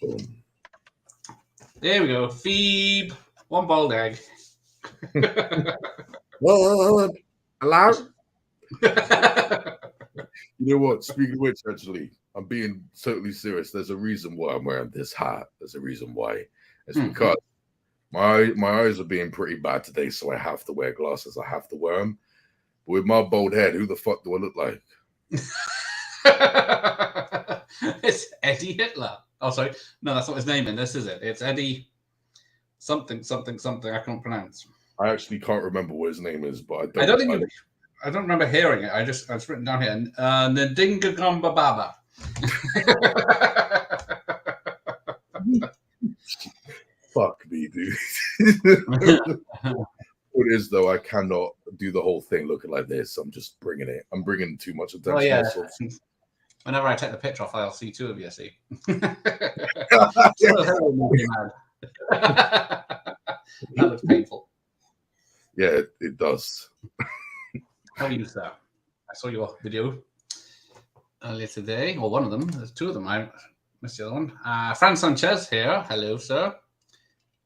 Boom. There we go. PHEEB. One boiled egg. Hello? You know what? Speaking of which, actually, I'm being totally serious. There's a reason why I'm wearing this hat. There's a reason why. It's because my eyes are being pretty bad today, so I have to wear glasses. I have to wear them. But with my bald head, who the fuck do I look like? It's Eddie Hitler. Oh, sorry. No, that's not his name in this, is it? It's Eddie something. I can't pronounce. I actually can't remember what his name is, but I don't remember hearing it. It's written down here. Ndinga Gamba Baba. Fuck me, dude. It is though. I cannot do the whole thing looking like this. I'm just bringing it. I'm bringing too much attention. Oh yeah. Whenever I take the picture off, I'll see two of you. See. That looks painful. Yeah, it does. How are you, sir? I saw your video earlier today, or one of them. There's two of them. I missed the other one. Fran Sanchez here. Hello, sir.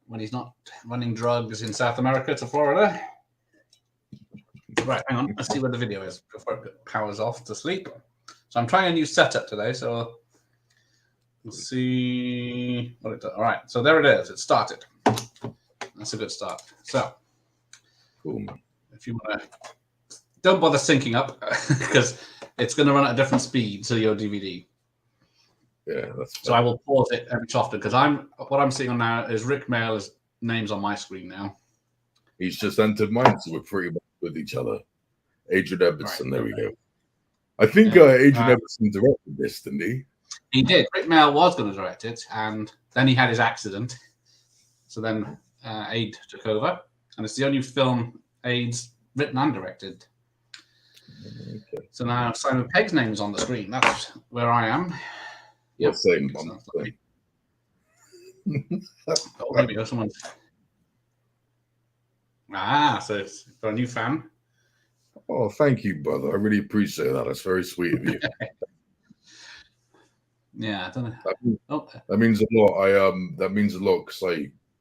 When he's not running drugs in South America to Florida. Right, hang on. Let's see where the video is before it powers off to sleep. So I'm trying a new setup today, so we'll see what it does. All right, so there it is. It started. That's a good start. So, cool. If you want to, don't bother syncing up because it's going to run at a different speed to your DVD. Yeah, that's fine. So I will pause it every so often because what I'm seeing on now is Rick Mail's name's on my screen now. He's just entered mine, so we're pretty much with each other. Adrian Everson, there we go. I think Adrian Everson directed this, didn't he? He did. Rick Mail was going to direct it, and then he had his accident. So then Aid took over, and it's the only film Aid's written and directed. Okay. So now Simon Pegg's name is on the screen. That's where I am. Yep. Same. Oh, maybe go someone. So it's for a new fan. Oh, thank you, brother. I really appreciate that. That's very sweet of you. Yeah, I don't know. That means a lot. That means a lot because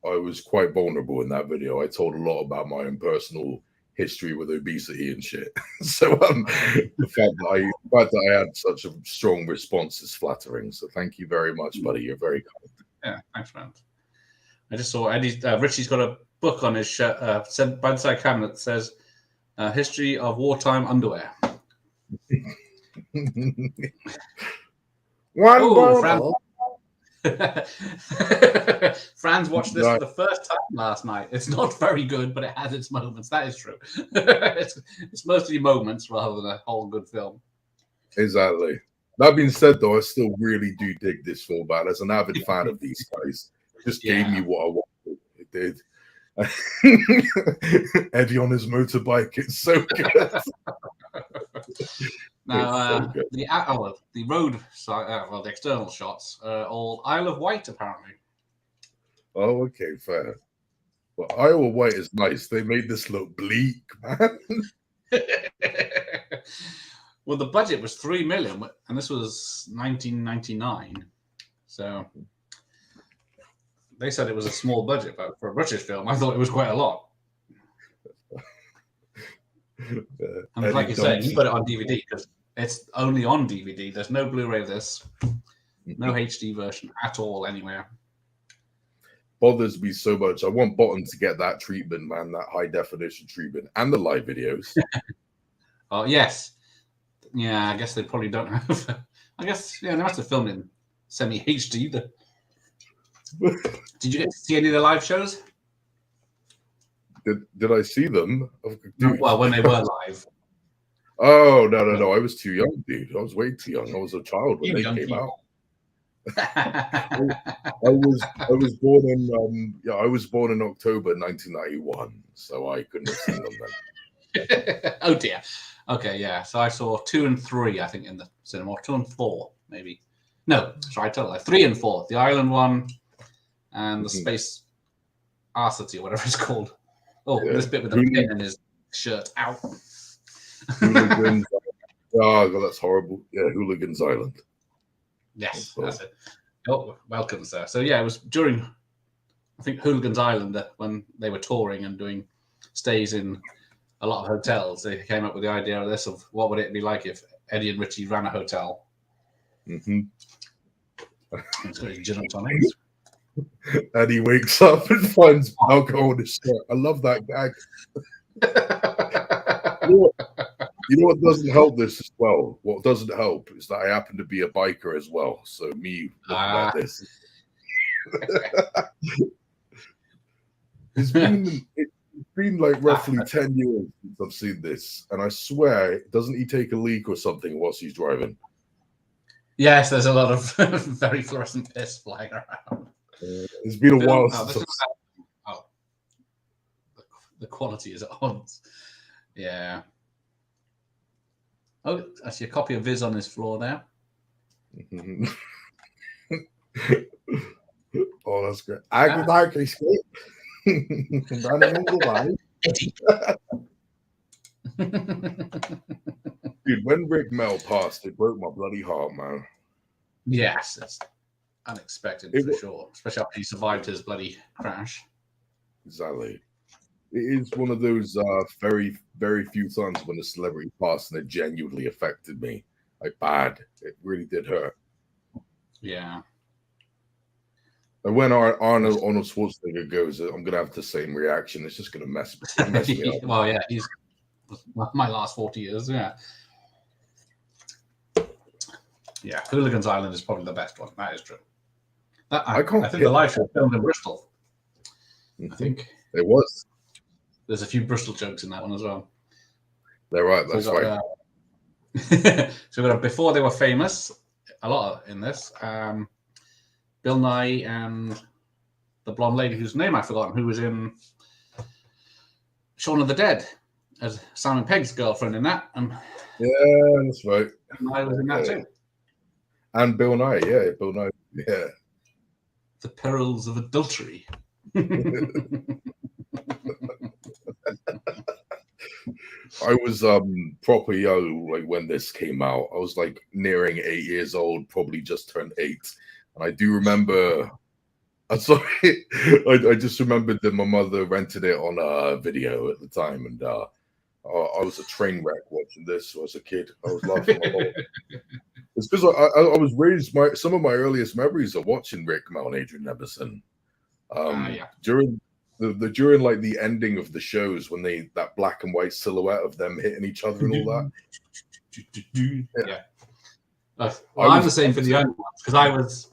I was quite vulnerable in that video. I told a lot about my own personal history with obesity and shit. So the fact that I had such a strong response is flattering. So thank you very much, buddy. You're very kind. Yeah, thanks, man. I just saw Richie's got a book on his shirt, bedside cabinet that says "History of Wartime Underwear." Franz watched this for the first time last night. It's not very good, but it has its moments. That is true. It's mostly moments rather than a whole good film. Exactly. That being said, though, I still really do dig this film, man. As an avid fan of these guys, it just gave me what I wanted. It did. Eddie on his motorbike. It's so good. Now, the road side, the external shots are all Isle of Wight, apparently. Oh, okay, fair. Well, Isle of Wight is nice. They made this look bleak, man. Well, the budget was $3 million, and this was 1999. So they said it was a small budget, but for a British film, I thought it was quite a lot. And like you say, you got it on DVD because it's only on DVD. There's no Blu-ray of this, no HD version at all anywhere. Bothers me so much. I want Bottom to get that treatment, man, that high definition treatment, and the live videos. Oh yes, yeah. I guess they probably don't have. I guess they must have filmed in semi HD. Did you get to see any of the live shows? Did I see them? No, well, when they were live. Oh no! I was too young, dude. I was way too young. I was a child when they came out. I was born in I was born in October 1991, so I couldn't have seen them then. Oh dear. Okay, yeah. So I saw 2 and 3, I think, in the cinema. 2 and 4, maybe. No, sorry, I told you. 3 and 4. The Island one and the Space Arcity, or whatever it's called. Oh, this bit with the pin in his shirt. Ow. Oh, God, that's horrible. Yeah, Hooligans Island. Yes, that's it. Oh, welcome, sir. So yeah, it was during, I think, Hooligans Island when they were touring and doing stays in a lot of hotels. They came up with the idea of this, of what would it be like if Eddie and Richie ran a hotel. Mm-hmm. It's got his gin and tonics. And he wakes up and finds alcohol in his shirt. I love that gag. You know what doesn't help this as well? What doesn't help is that I happen to be a biker as well. So me looking like this. It's been like roughly 10 years since I've seen this, and I swear, doesn't he take a leak or something whilst he's driving? Yes, there's a lot of very fluorescent piss flying around. It's been a while since the quality is at odds. Yeah. Oh, I see a copy of Viz on his floor there. Oh, that's great. I could like escape. Dude, when Rick Mel passed, it broke my bloody heart, man. Yes, it's unexpected for sure, especially after he survived his bloody crash. Exactly. It is one of those very, very few times when a celebrity passed and it genuinely affected me. Like bad. It really did hurt. Yeah. And when Arnold Schwarzenegger goes, I'm gonna have the same reaction. It's just gonna mess me up. Well, yeah, he's my last 40 years. Yeah. Yeah, Hooligans Island is probably the best one. That is true. I think the live show filmed in Bristol. I think it was. There's a few Bristol jokes in that one as well. They're right. That's right. So we got before they were famous. A lot in this. Bill Nye and the blonde lady whose name I've forgotten, who was in Shaun of the Dead as Simon Pegg's girlfriend in that. And yeah, that's right. I was in that too. And Bill Nye, yeah, Bill Nye, yeah. The Perils of Adultery. I was proper young like when this came out. I was like nearing 8 years old, probably just turned 8. And I do remember, I'm sorry, I just remembered that my mother rented it on a video at the time, and I was a train wreck watching this as a kid. I was laughing a lot. It's because I was raised. Some of my earliest memories are watching Rick Mel and Adrian Emerson. During during like the ending of the shows when that black and white silhouette of them hitting each other and all that. Yeah. Well, I'm the same for the young ones because I was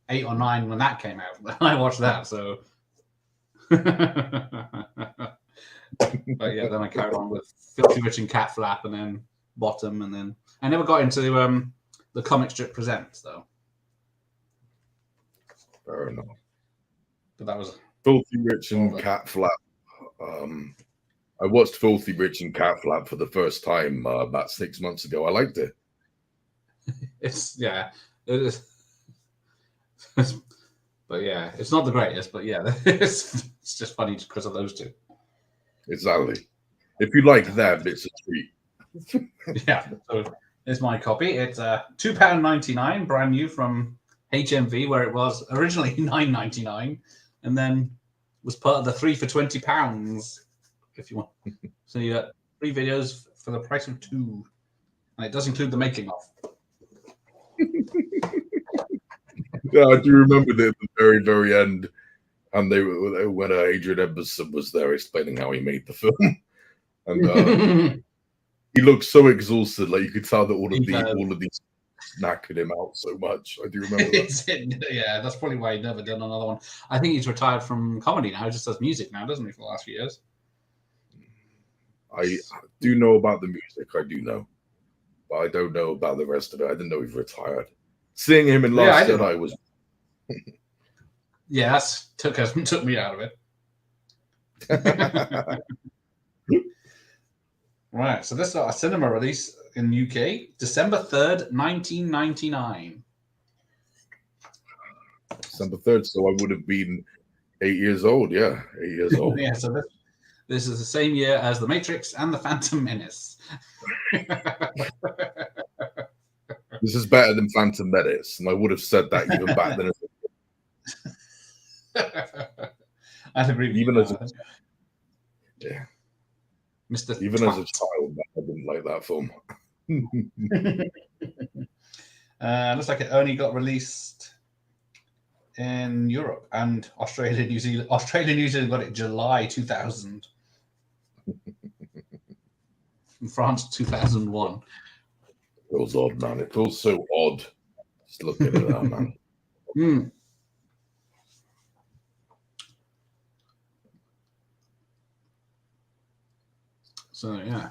8 or 9 when that came out. I watched that, so. But yeah, then I carried on with Filthy Rich and Cat Flap, and then Bottom, and then I never got into the comic strip Presents though. Fair enough. But that was Filthy Rich and Cat Flap. I watched Filthy Rich and Cat Flap for the first time about 6 months ago. I liked it. It is. But yeah, it's not the greatest, but yeah, it's just funny because of those two. Exactly. If you like them, it's a treat. Yeah, so it's my copy. It's £2.99, brand new from HMV, where it was originally £9.99, and then was part of the 3 for £20 if you want. So you got 3 videos for the price of 2, and it does include the making of. Yeah, I do remember that at the very, very end, and when Adrian Emerson was there explaining how he made the film, and he looked so exhausted, like you could tell that all of these knackered him out so much. I do remember that. Yeah, that's probably why he never done another one. I think he's retired from comedy now. He just does music now, doesn't he, for the last few years? I do know about the music. I do know, but I don't know about the rest of it. I didn't know he's retired. Seeing him in Last Jedi was. Yeah, took me out of it. Right, so this is a cinema release in UK, December 3rd, 1999. December 3rd, so I would have been 8 years old. Yeah, 8 years old. Yeah, so this is the same year as The Matrix and The Phantom Menace. This is better than Phantom Menace, and I would have said that even back then. I'd agree with Even you. as a, yeah, Mr. Even Twat. as a child, I didn't like that film. Looks like it only got released in Europe and Australia, New Zealand. Australia, New Zealand got it July 2000. In France, 2001. It feels odd, man. It feels so odd. Just looking at that, man. Mm. So, yeah.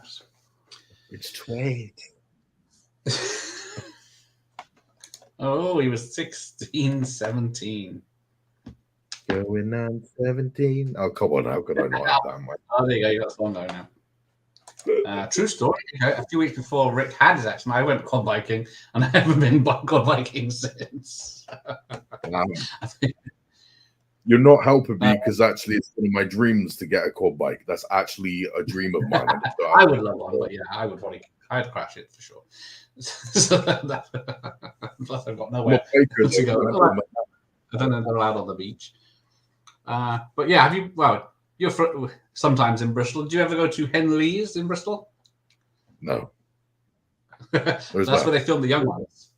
It's Twade. Oh, he was 16, 17. Going on 17. Oh, come on. How could I not have that, man? Oh, there you go. You got the song going now. True story. A few weeks before Rick had his accident, I went quad biking, and I haven't been quad biking since. You're not helping me because actually it's one of my dreams to get a quad bike. That's actually a dream of mine. I would love one, but yeah, I'd crash it for sure. So plus I've got nowhere to go. I don't know if they're allowed on the beach. But yeah, have you? Well, you're sometimes in Bristol. Do you ever go to Henleys in Bristol? No. That's where they film the young ones.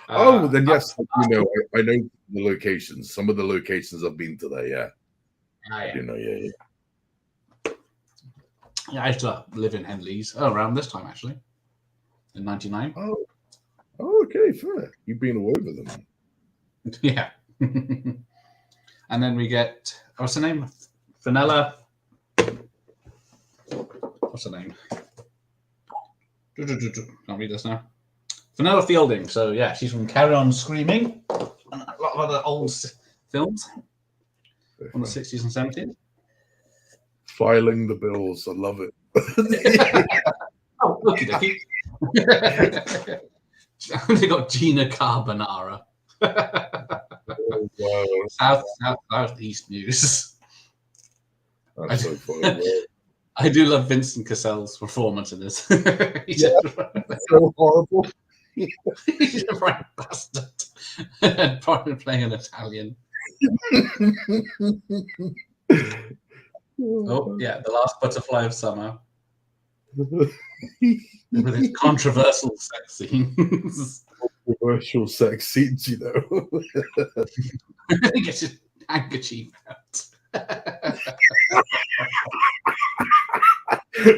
Then yes, I know the locations. Some of the locations I've been to there, yeah. I do know, yeah. Yeah, I used to live in Henleys around this time, actually, in 99. Oh, okay, fair. You've been all over them. Yeah. And then we get, what's her name? Fenella. What's her name? Can't read this now. Fenella Fielding. So, yeah, she's from Carry On Screaming and a lot of other old films from the 60s and 70s. Filing the bills. I love it. Oh, okie dokie. They got Gina Carbonara. Oh, wow. Southeast News. That's so funny. I do love Vincent Cassel's performance in this. He's so horrible. He's a right bastard. And probably playing an Italian. Oh, yeah, The Last Butterfly of Summer. With his controversial sex scenes. Controversial sex scenes, you know. He gets his handkerchief out.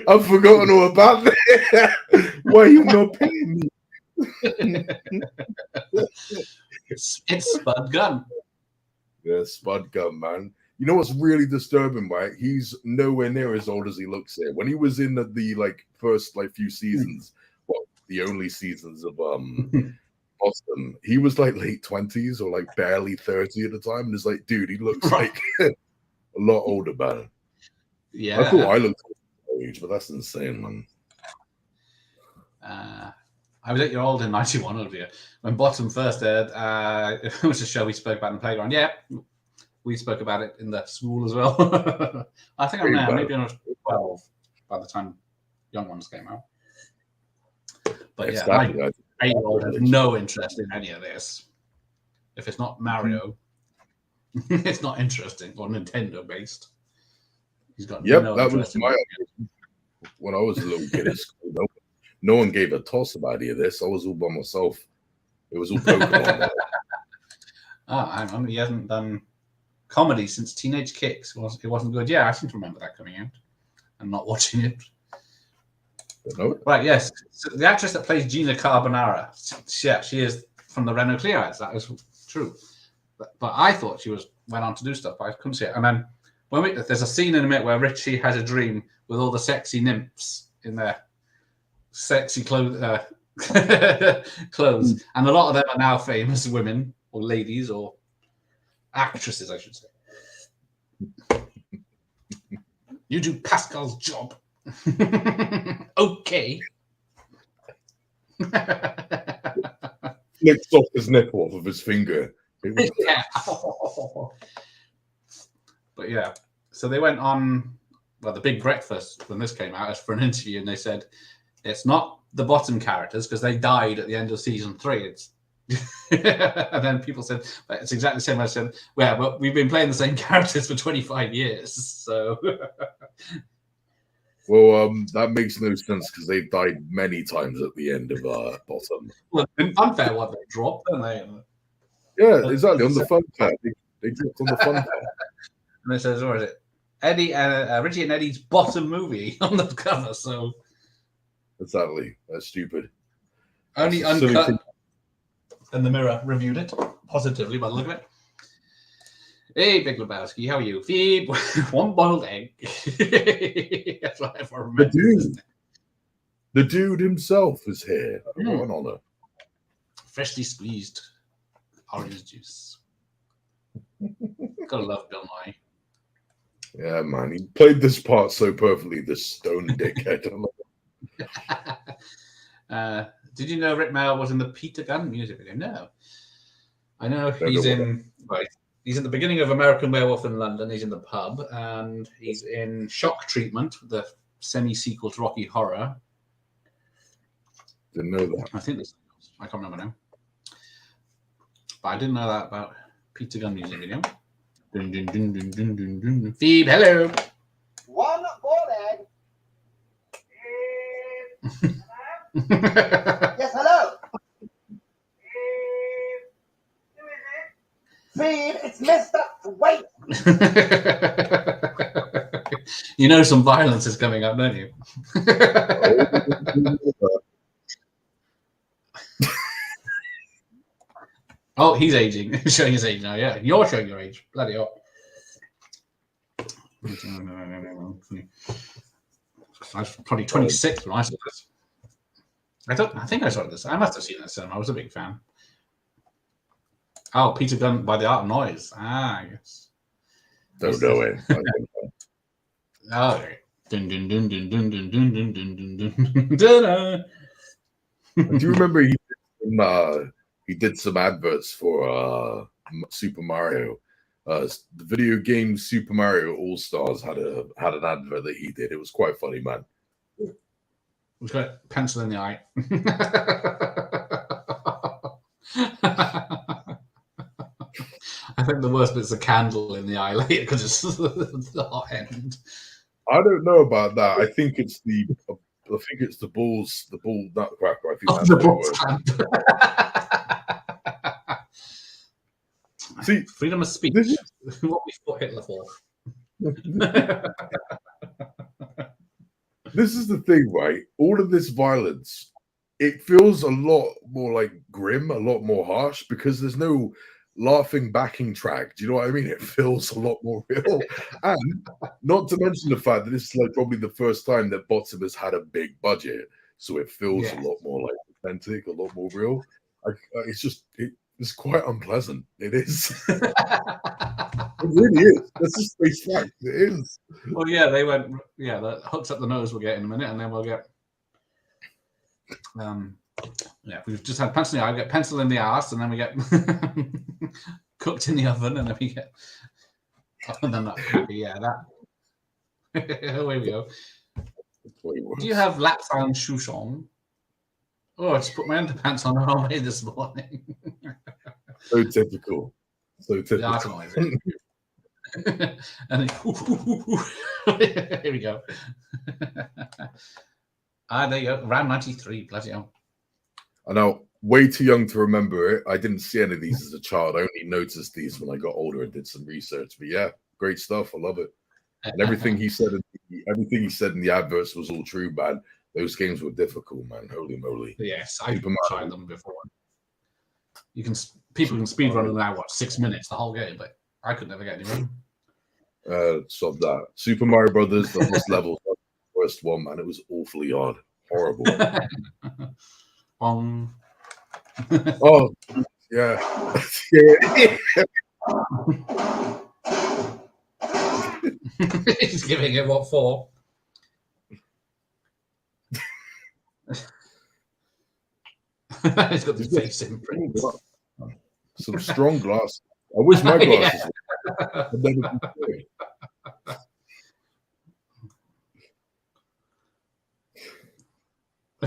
I've forgotten all about that. Why are you not paying me? It's Spud Gun. Yeah, Spud Gun, man. You know what's really disturbing, right? He's nowhere near as old as he looks here. When he was in the first few seasons, well, the only seasons of Boston, he was late 20s or barely 30 at the time. And it's dude, he looks like a lot older, man. Yeah. I thought I looked age, but that's insane, man. I was 8 years old in 91, Olivia, when Bottom first aired. It was a show we spoke about in the playground. Yeah, we spoke about it in the school as well. I think I'm now, maybe I was 12 by the time Young Ones came out. But yeah, my 8-year-old has no interest in any of this. If it's not Mario, it's not interesting, or Nintendo based. He's got no that interest was my when I was a little kid at school. No one gave a toss about any of this. I was all by myself. It was all Pokemon. Hang on, he hasn't done comedy since Teenage Kicks. It wasn't good. Yeah, I seem to remember that coming out and not watching it. Right, yes. So the actress that plays Gina Carbonara, yeah, she is from the Renault Clio ads. That is true. But I thought she went on to do stuff, but I couldn't see it. And then there's a scene in a minute where Richie has a dream with all the sexy nymphs in their sexy clothes, and a lot of them are now famous women or ladies or actresses, I should say. You do Pascal's job. Okay. Flicks off his nipple off of his finger. Yeah. But yeah, so they went on the Big Breakfast when this came out for an interview, and they said It's not the bottom characters because they died at the end of season 3. It's and then people said it's exactly the same. I said, well, we've been playing the same characters for 25 years, so. Well, that makes no sense because they've died many times at the end of bottom. Well, unfair what they dropped, don't they? Yeah, exactly. On the fun pack, they dropped on the fun pack. And it says, "What is it? Eddie and Richie and Eddie's bottom movie" on the cover. So exactly, that's stupid. Only Uncut and the Mirror reviewed it positively by the look of it. Hey, Big Lebowski, how are you? PHEEB, one boiled egg. That's what I remember. The dude himself is here. What an honor. Freshly squeezed orange juice. Gotta love Bill Nye. Yeah, man, he played this part so perfectly. This stone dickhead. Did you know Rick Mail was in the Peter Gunn music video? No. I know he's in. Right. He's in the beginning of American Werewolf in London. He's in the pub, and he's in Shock Treatment, the semi-sequel to Rocky Horror. Didn't know that. I think I can't remember now. But I didn't know that about Peter Gunn music video. Dun, dun, dun, dun, dun, dun, dun. PHEEB, hello. One boiled egg. Yes, hello. PHEEB, it's Mr. Wait. You know some violence is coming up, don't you? Oh, he's aging. Showing his age now, yeah. You're showing your age. Bloody hell. I was probably 26 when I saw this. I think I saw this. I must have seen this cinema. I was a big fan. Oh, Peter Gunn by the Art of Noise. I guess. Don't know it. Oh, okay. Dun, dun, dun, dun, dun, dun, dun, dun, dun, dun, dun. Do you remember he did some adverts for Super Mario? The video game Super Mario All Stars had an advert that he did. It was quite funny, man. We've got a pencil in the eye. I think the worst bit's a candle in the eye later because it's the hot end. I don't know about that. I think it's the bull nutcracker. I think that's the balls. See, freedom of speech. What we fought Hitler for. This is the thing, right? All of this violence, it feels a lot more like grim, a lot more harsh because there's no laughing backing track. Do you know what I mean? It feels a lot more real. And not to mention the fact that this is like probably the first time that Bottom has had a big budget. So it feels a lot more like authentic, a lot more real. It's quite unpleasant. It is. It really is. That's just face fact. It is. Well, yeah, they went. Yeah, the hooks up the nose we'll get in a minute, and then we'll get. Yeah, we've just had pencil in the eye. We get pencil in the ass, and then we get cooked in the oven, and then we get. And then not happy. Yeah, that. Away we go. Do you have lapsang souchong? Oh, I just put my underpants on the wrong way this morning. So typical. So typical. That's amazing. And then, here we go. There you go. Round 93. Bloody hell. I know. Way too young to remember it. I didn't see any of these as a child. I only noticed these when I got older and did some research. But yeah, great stuff. I love it. And everything he said in the adverts was all true, man. Those games were difficult, man. Holy moly! Yes, I've tried them before. People can speedrun in now 6 minutes the whole game, but I could never get anywhere. Stop that. Super Mario Brothers, the first level, the first one, man. It was awfully hard, horrible. Oh yeah, He's giving it what for? He's got the face imprint. Some strong glasses. I wish my glasses would never be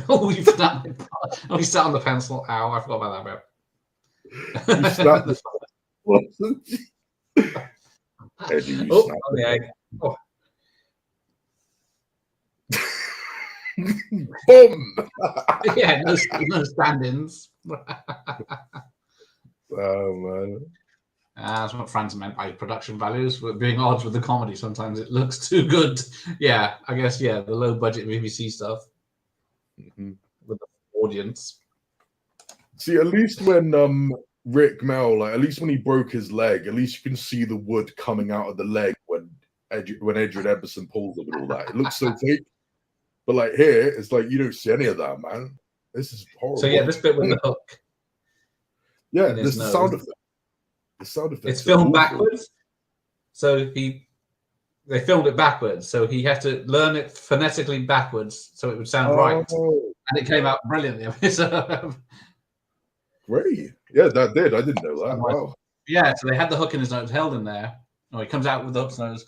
Oh, you sat on the pencil. Ow, I forgot about that bit. You snapped the Eddie, you Oh, snapped on the egg. Oh. Boom! Yeah, no stand-ins. Oh man. That's what Franz meant by production values, but being odds with the comedy. Sometimes it looks too good. Yeah, I guess, the low budget BBC stuff Mm-hmm. with the audience. See, at least when Rick Mel, like at least when he broke his leg, at least you can see the wood coming out of the leg when Adrian Epperson pulls him and all that. It looks so fake. But like here, it's like you don't see any of that, man. This is horrible. So yeah, this bit with the hook. Yeah, there's the sound effect. The sound effects. It's filmed backwards. So they filmed it backwards. So he had to learn it phonetically backwards so it would sound right. And it came out brilliantly. Great. Yeah, that did. I didn't know that. Wow. Yeah, so they had the hook in his nose held in there. Oh, he comes out with the hook's nose,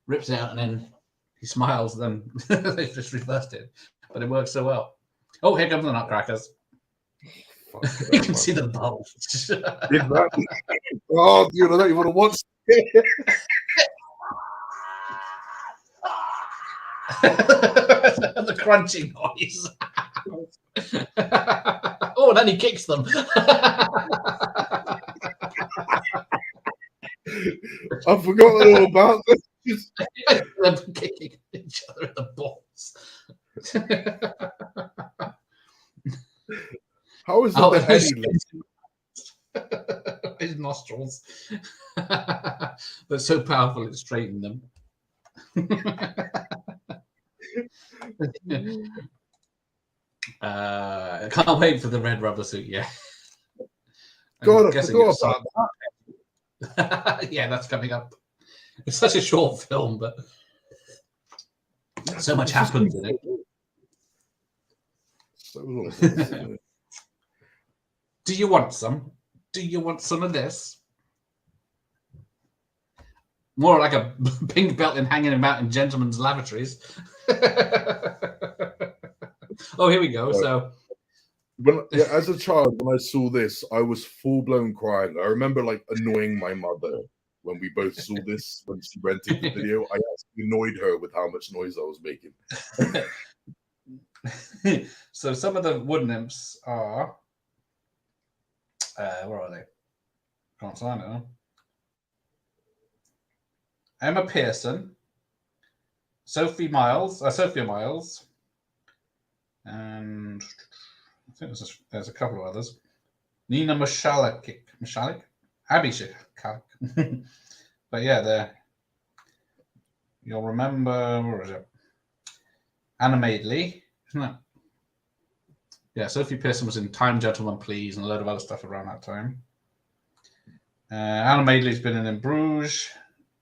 rips it out, and then he smiles. Then they've just reversed it. But it works so well. Oh, here comes the nutcrackers. You can see the bulge. Oh, dude, I don't even want to watch it. The crunching noise. Oh, and then he kicks them. I've forgotten all about this. Them kicking each other in the balls. How is it his nostrils? They're so powerful it straightened them. I can't wait for the red rubber suit. Yeah. God, I forgot about that. Yeah, that's coming up. It's such a short film, but so much happens in it. Do you want some? Do you want some of this? More like a pink belt in hanging about in gentlemen's lavatories. Oh, here we go. So, as a child, when I saw this, I was full blown crying. I remember like annoying my mother when we both saw this when she rented the video. I actually annoyed her with how much noise I was making. So some of the wood nymphs are. Where are they? Can't find it. Emma Pearson, Sophia Miles, and I think there's a couple of others. Nina Mashalik, Abby Shalik. But yeah, you'll remember, where is it? Anna Madeley, isn't it? Yeah, Sophie Pearson was in Time, Gentlemen, Please, and a load of other stuff around that time. Anna Madeley's been in Bruges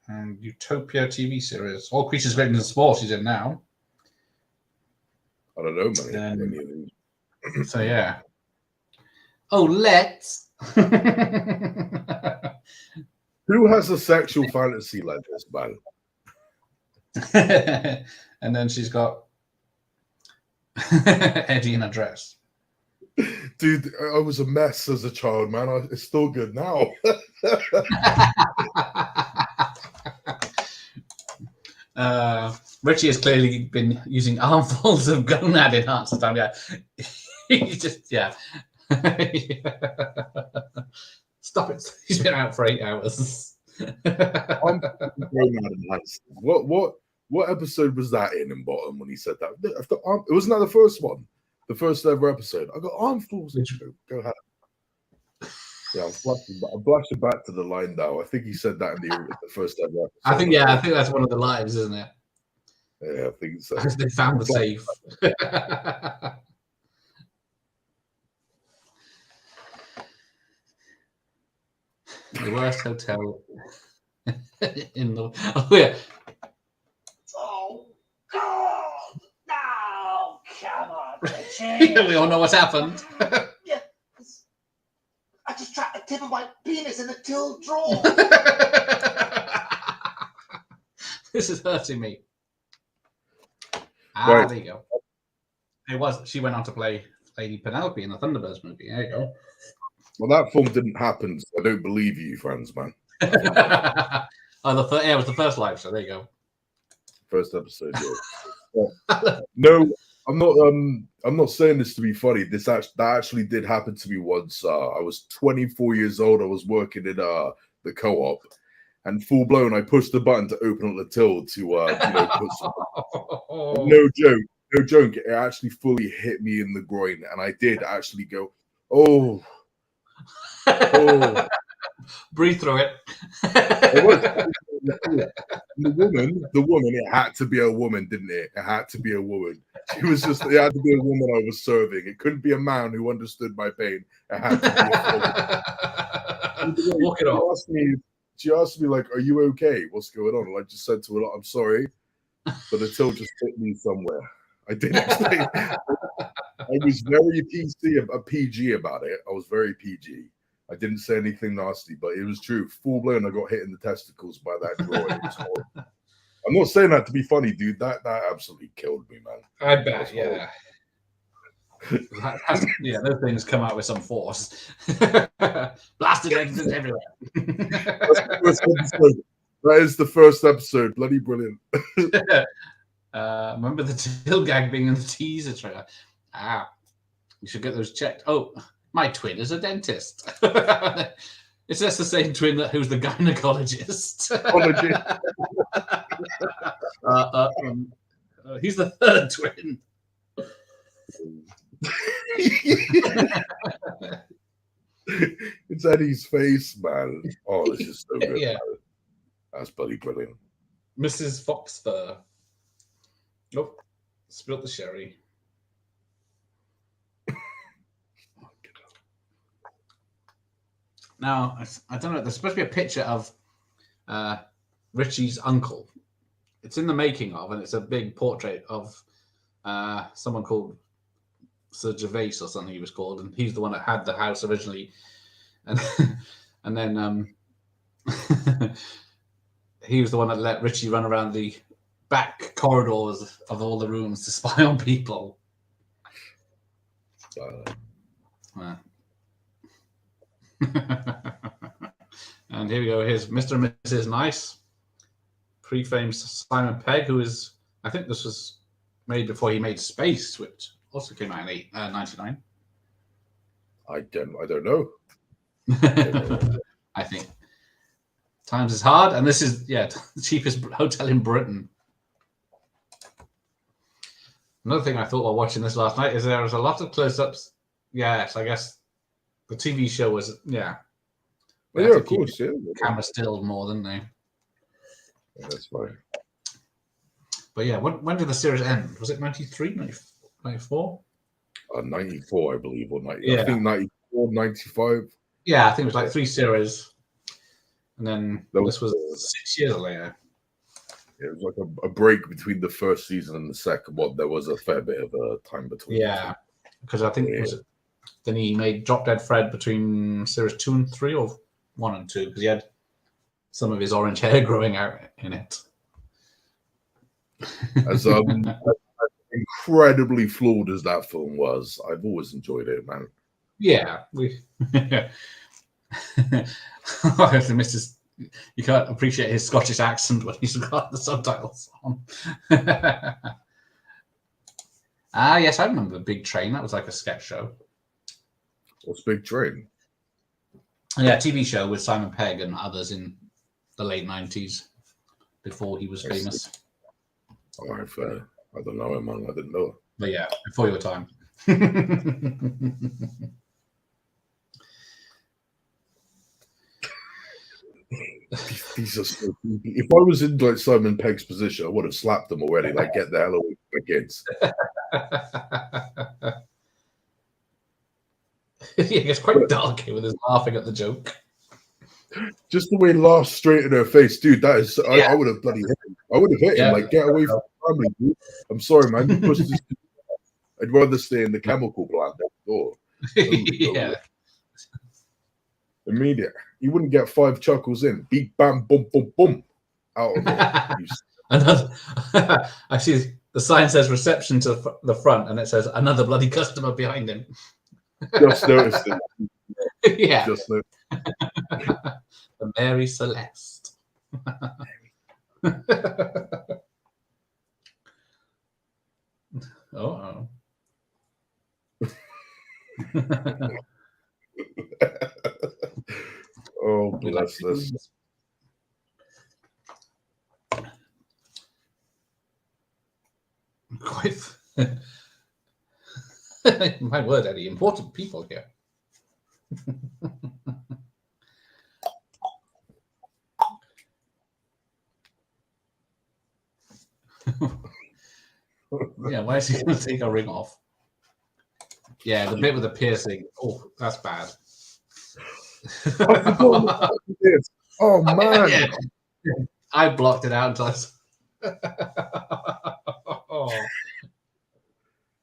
and Utopia TV series. All Creatures Greater Than Sport she's in now. I don't know, man. So yeah. Oh, let's. Who has a sexual fantasy like this, man? And then she's got Eddie in a dress. Dude, I was a mess as a child, man. It's still good now. Richie has clearly been using armfuls of gonad enhancer time. Yeah, he just Stop it! He's been out for 8 hours. What episode was that in bottom when he said that? It wasn't that the first one, the first ever episode. I got armfuls. Go ahead. Yeah, I'm flashing back to the line now. I think he said that in the first ever episode. I think that's one of the lives, isn't it? Yeah, I think so. They found the safe. The worst hotel in the. Oh yeah. Oh God! No, come on, Richie. We all know what's happened. Yeah, I just trapped the tip of my penis in the till drawer. This is hurting me. Right. There you go. It was. She went on to play Lady Penelope in the Thunderbirds movie. There you go. Well, that film didn't happen, so I don't believe you, friends, man. Oh, it was the first live show. There you go. First episode, yeah. No, I'm not saying this to be funny. That actually did happen to me once. I was 24 years old. I was working in the co-op, and full blown, I pushed the button to open up the till to put some. No joke. It actually fully hit me in the groin, and I did actually go, oh. Breathe through it. The woman, it had to be a woman, didn't it? It had to be a woman. It had to be a woman I was serving. It couldn't be a man who understood my pain. It had to be a woman. Walk it off. She asked me, like, are you okay? What's going on? And I just said to her, I'm sorry, but the till just hit me somewhere. I did explain. I was very PG about it. I was very PG. I didn't say anything nasty, but it was true. Full blown, I got hit in the testicles by that drawing. It was horrible. I'm not saying that to be funny, dude. That absolutely killed me, man. I bet, yeah. Those things come out with some force. Blasted eggs everywhere. That is the first episode. Bloody brilliant. Remember the till gag being in the teaser trailer? You should get those checked. Oh, my twin is a dentist. It's just the same twin who's the gynecologist. He's the third twin. It's Eddie's face, man. Oh, this is so good. Yeah. Man. That's bloody brilliant. Mrs. Foxfur. Oh, spilt the sherry. Now, I don't know. There's supposed to be a picture of Richie's uncle. It's in the making of, and it's a big portrait of someone called Sir Gervais or something he was called, and he's the one that had the house originally, and then he was the one that let Richie run around the back corridors of all the rooms to spy on people. And here we go. Here's Mr. and Mrs. Nice, pre-famed Simon Pegg, who is, I think this was made before he made Space, which also came out in 99. I don't know. I think times is hard, and this is the cheapest hotel in Britain. Another thing I thought while watching this last night is there was a lot of close-ups. Yes, I guess the TV show was Well, yeah, of course, yeah. Camera still more, than they? Yeah, that's fine. But yeah, when did the series end? Was it 93, 94? 94, I believe, or 90. Yeah. I think 94, 95. Yeah, I think it was like 3 series. And then this was 6 years later. It was like a break between the first season and the second one. There was a fair bit of time between. Yeah, because I think then he made Drop Dead Fred between series 2 and 3, or 1 and 2, because he had some of his orange hair growing out in it. As incredibly flawed as that film was, I've always enjoyed it, man. Yeah, Mrs. You can't appreciate his Scottish accent when he's got the subtitles on. Yes, I remember Big Train. That was like a sketch show. What's Big Train? Yeah, TV show with Simon Pegg and others in the late 90s, before he was famous. All right, fair. I don't know him, man. I didn't know. But yeah, before your time. These are so creepy. If I was in like Simon Pegg's position, I would have slapped them already. Like, get the hell away from my kids. Yeah, it's quite dark here with his laughing at the joke. Just the way he laughs straight in her face, dude. That is, I would have bloody hit him. I would have hit him. Like, get away from the family, dude. I'm sorry, man. You pushed this. I'd rather stay in the chemical plant next door. Yeah. Immediate. You wouldn't get 5 chuckles in. Beep, bam, boom, boom, boom. Out of it. I see The sign says reception to the front, and it says another bloody customer behind him. Just noticed it. Yeah. Just noticed. The Mary Celeste. Oh. Oh, bless this. Quite. My word, Eddie, important people here. Yeah, why is he going to take a ring off? Yeah, the bit with the piercing. Oh, that's bad. Oh man! Yeah. I blocked it out until I. Oh.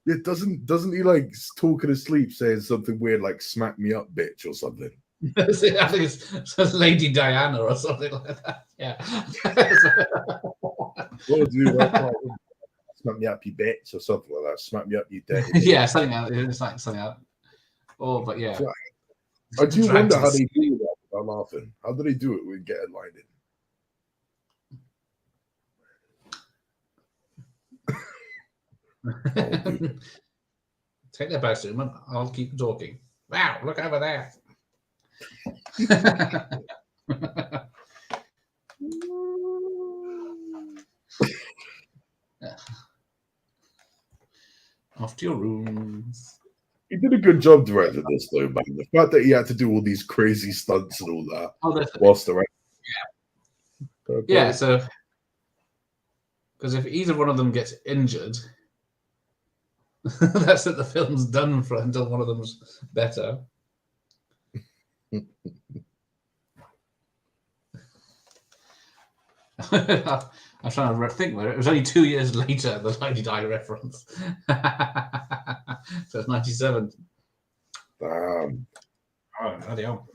Yeah, doesn't he like talk in his sleep saying something weird like "smack me up, bitch" or something? I think it's Lady Diana or something like that. Yeah. What do you like? Smack me up, you bitch, or something like that. Smack me up, you dirty bitch. Yeah, something out. It's like something out. Oh, but yeah. So I do wonder how they do that without laughing. How do they do it with getting line in? Take that back, Suman. I'll keep talking. Wow, look over there. Off to your rooms. He did a good job directing this, though, man. The fact that he had to do all these crazy stunts and all that whilst the yeah, so because if either one of them gets injured, that's it. The film's done for until one of them's better. I'm trying to think where it was only 2 years later, the Lady Di reference. So it's 97. Damn. Oh, bloody hell.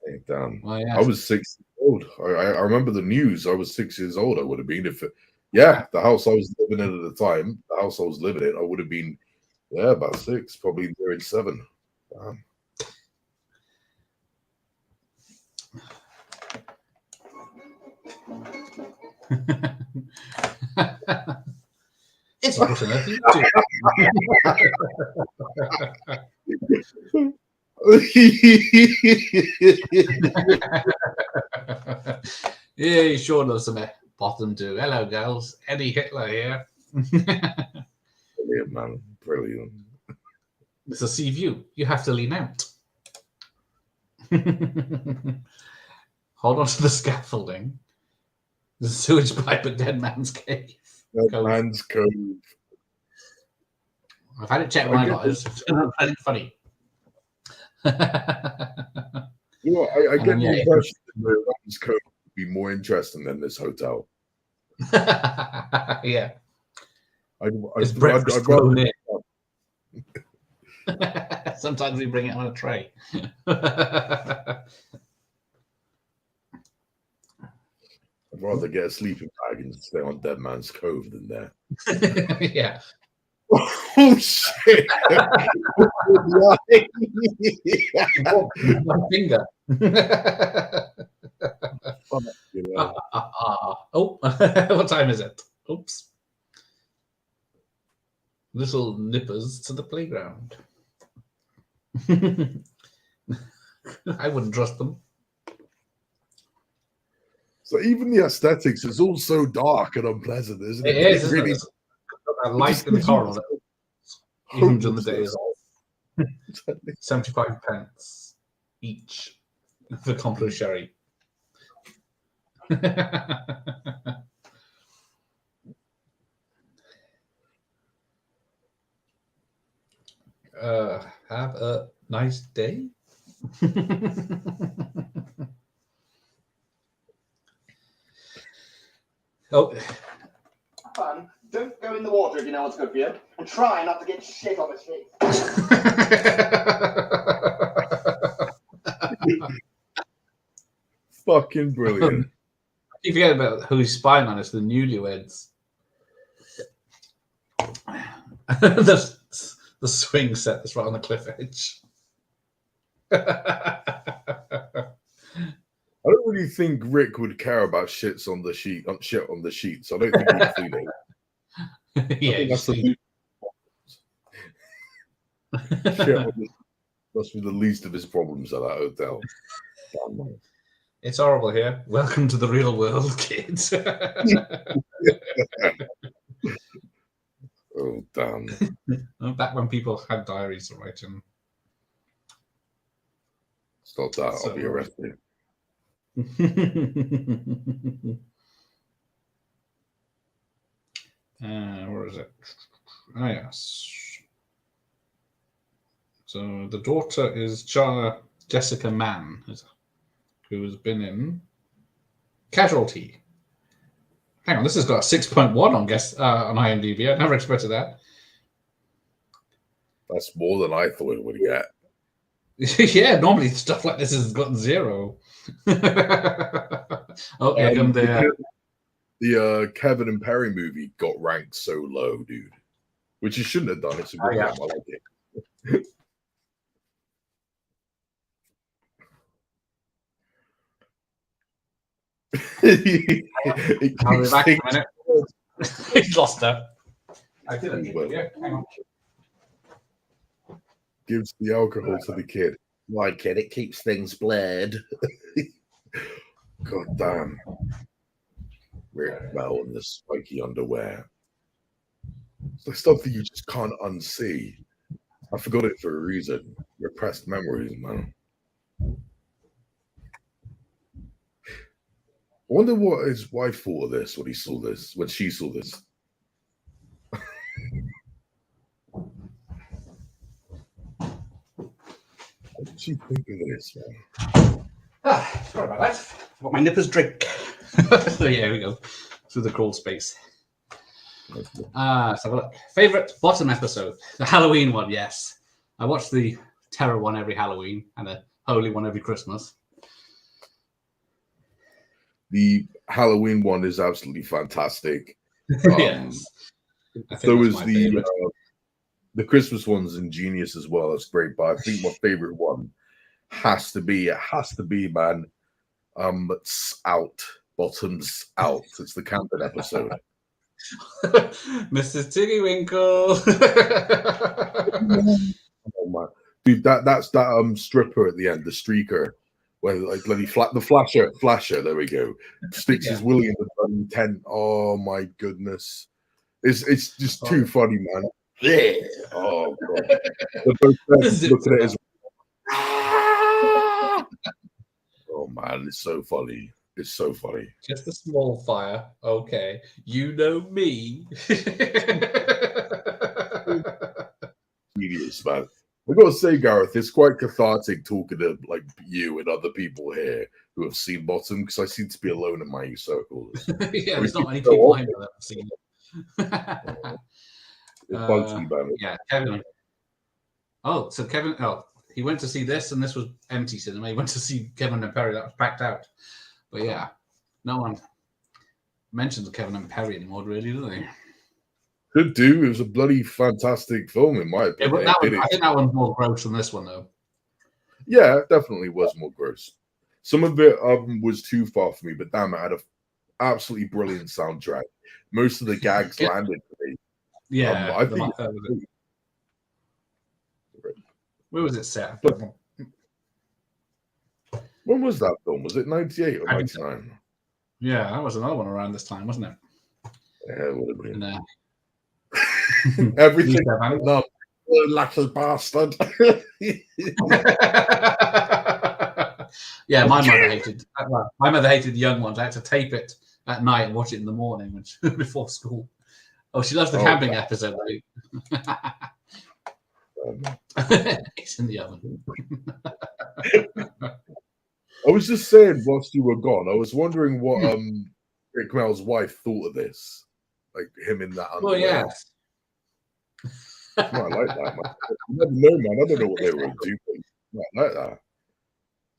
Hey, damn. Well, yeah. I was 6 years old. I remember the news. I was 6 years old. I would have been if the house I was living in at the time, the house I was living in, I would have been about 6, probably nearing 7. Damn. It's not enough. Yeah, he sure loves some bottom too. Hello, girls. Eddie Hitler here. Brilliant, man. Brilliant. It's a sea view. You have to lean out. Hold on to the scaffolding. The sewage pipe at Dead Man's Cave. Dead Man's Cove. I've had it checked when I got it. It's funny. You know, I get the impression that Dead Man's Cove would be more interesting than this hotel. Yeah. I'd rather... Sometimes we bring it on a tray. I'd rather get a sleeping bag and stay on Dead Man's Cove than there. Yeah. Oh shit! One finger. Oh, what time is it? Oops. Little nippers to the playground. I wouldn't trust them. So even the aesthetics is all so dark and unpleasant, isn't it? It is, isn't it? I like in the corridor. Even during the days off. 75 pence each for Compro Sherry. Have a nice day. Oh. Fun. Don't go in the water if you know what's good for you. And try not to get shit on his face. Fucking brilliant. You forget about who's spying on us, the newlyweds. the swing set that's right on the cliff edge. I don't really think Rick would care about shits on the sheet, shit on the sheets. I don't think he'd clean it. Yeah, That's the shit on the, must be the least of his problems at that hotel. Damn. It's horrible here. Welcome to the real world, kids. Oh, damn. Back when people had diaries to write in. Stop that. I'll be arrested. Where is it? Ah, yes. So the daughter is Jessica Mann, who has been in Casualty. Hang on, this has got a 6.1 on IMDb. I never expected that. That's more than I thought it would get. Yeah, normally stuff like this has gotten 0. Oh, here come the Kevin and Perry movie got ranked so low, dude. Which it shouldn't have done. It's a good film. I like it. I'll be back in a minute. He's lost her. I didn't. Yeah, hang on. Gives the alcohol to the kid. Why, kid? It keeps things blurred. God damn. Rick Bell in the spiky underwear. It's like stuff that you just can't unsee. I forgot it for a reason. Repressed memories, man. I wonder what his wife thought of this when she saw this. What did she think of this, man? Sorry about that. Got my nipper's drink. So yeah, here we go. Through the crawl space. Let's have a look. Favorite bottom episode? The Halloween one, yes. I watch the terror one every Halloween and the holy one every Christmas. The Halloween one is absolutely fantastic. Yes. So is the Christmas one's ingenious as well. That's great. But I think my favorite one has to be, man. It's out. Bottoms out. It's the camping episode. Mrs. Tiggywinkle. Oh my dude, that's that stripper at the end, the streaker, where like bloody the flasher, there we go. Sticks his willy in the bloody tent. Oh my goodness. It's just too funny, man. Oh god. They're both looking at his oh man, it's so funny. It's so funny. Just a small fire. Okay. You know me. Genius, man. I've got to say, Gareth, it's quite cathartic talking to like you and other people here who have seen Bottom, because I seem to be alone in my circles. Yeah, there's not many people I know that have seen it. It bugs me, man. Yeah, Kevin. Oh, so Kevin. Oh, he went to see this, and this was empty cinema. He went to see Kevin and Perry. That was packed out. But yeah, no one mentions Kevin and Perry anymore, really, do they? Could do. It was a bloody fantastic film, in my opinion. Yeah, I think that one's more gross than this one, though. Yeah, it definitely was more gross. Some of it was too far for me, but damn, it had an absolutely brilliant soundtrack. Most of the gags landed for me. Yeah, I think. Where was it set? When was that film? Was it 98 or 99? Yeah, that was another one around this time, wasn't it? Yeah, it would have been. And, everything. No, lucky bastard. Yeah, my mother hated. My mother hated the young ones. I had to tape it at night and watch it in the morning before school. Oh, she loves the camping episode. It's in the oven. I was just saying, whilst you were gone, I was wondering what Rick Mel's wife thought of this, like him in that. Well, yeah. I like that, man. I never know, man. I don't know what they were doing. I like that.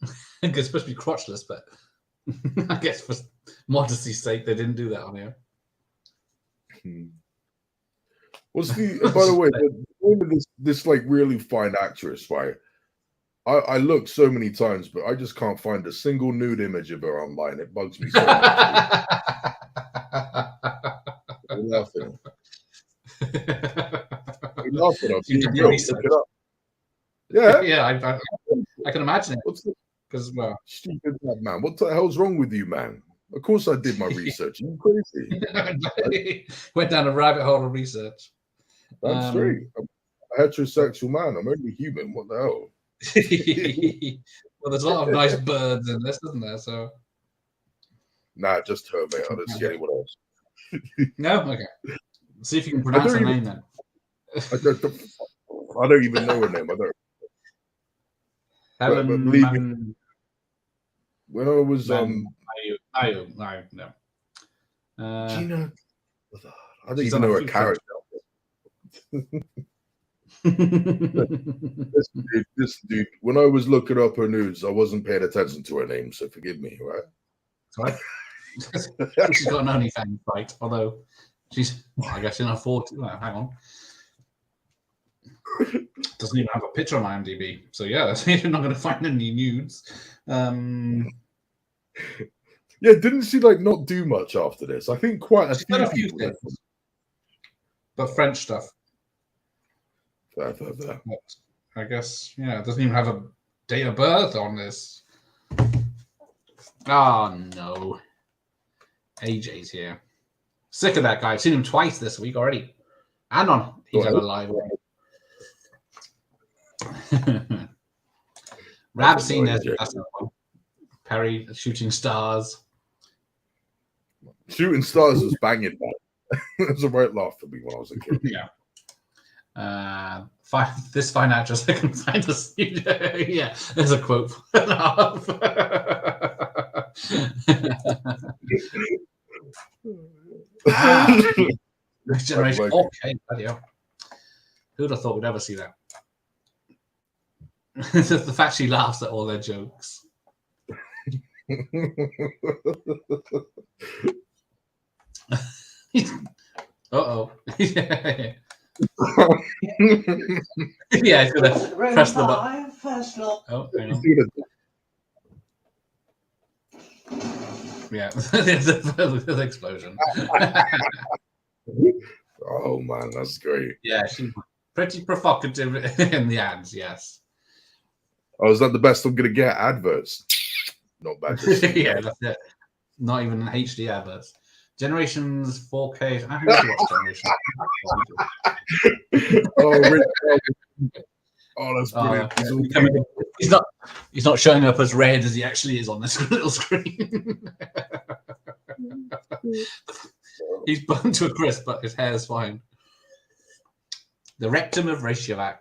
I think it's supposed to be crotchless, but I guess for modesty's sake, they didn't do that on here. What's the? By the way, the name of this like really fine actress, right? I look so many times, but I just can't find a single nude image of her online. It bugs me so much. I'm laughing. I'm laughing. I'm You being did the real. research. Look it up. Yeah. Yeah, I can imagine it. What's the Because, well, stupid man? What the hell's wrong with you, man? Of course I did my research. Are you crazy? went down a rabbit hole of research. I'm straight. I'm a heterosexual man. I'm only human. What the hell? Well, there's a lot of nice birds in this, isn't there? So Nah, just her, mate. I don't see anyone else. no, okay. See if you can pronounce her name then. I don't even know her name. I don't. Helen. But believe me, when I was no. Gina, I don't she's even on a know her few character. This dude, when I was looking up her nudes, I wasn't paying attention to her name, so forgive me, right? Sorry. She's got an OnlyFans site, although she's, well, I guess, in her 40s. Well, hang on. Doesn't even have a picture on IMDb. So, yeah, you're not going to find any nudes. Yeah, didn't she like not do much after this? I think quite a few people. Things, but French stuff. Fair. But I guess, yeah, it doesn't even have a date of birth on this. Oh, no. AJ's here. Sick of that guy. I've seen him twice this week already. And on. He's had a live one. Rab's seen it. That's not one. Perry, Shooting Stars. Shooting Stars was banging, man. It was a right laugh for me when I was a kid. Yeah. This fine actress I can find us. Yeah, there's a quote. Next generation. Okay, bloody who'd have thought we'd ever see that? The fact she laughs at all their jokes. Uh-oh. Yeah, he's gonna press the button. First look. Oh, hang on. Yeah, the explosion. Oh man, that's great. Yeah, she's pretty provocative in the ads. Yes. Oh, is that the best I'm gonna get? Adverts. Not bad. Yeah, that's it. Not even an HD adverts. Generations 4K. I haven't watched Generations. That's brilliant. Yeah. He's not showing up as red as he actually is on this little screen. He's burned to a crisp, but his hair is fine. The rectum of Reykjavik.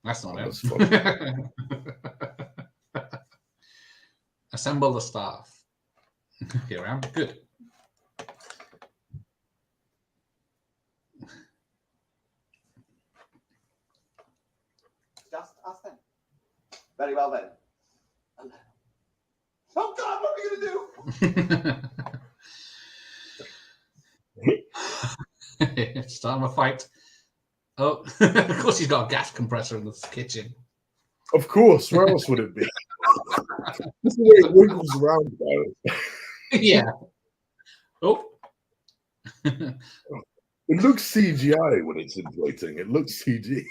That's not it. Assemble the staff. Here I am. Good. Just us then. Very well then. Oh God, what are we gonna do? Starting a fight. Oh, of course he's got a gas compressor in the kitchen. Of course, where else would it be? That's the way it wiggles around about it. Yeah. Oh. It looks CGI when it's inflating. It looks CG.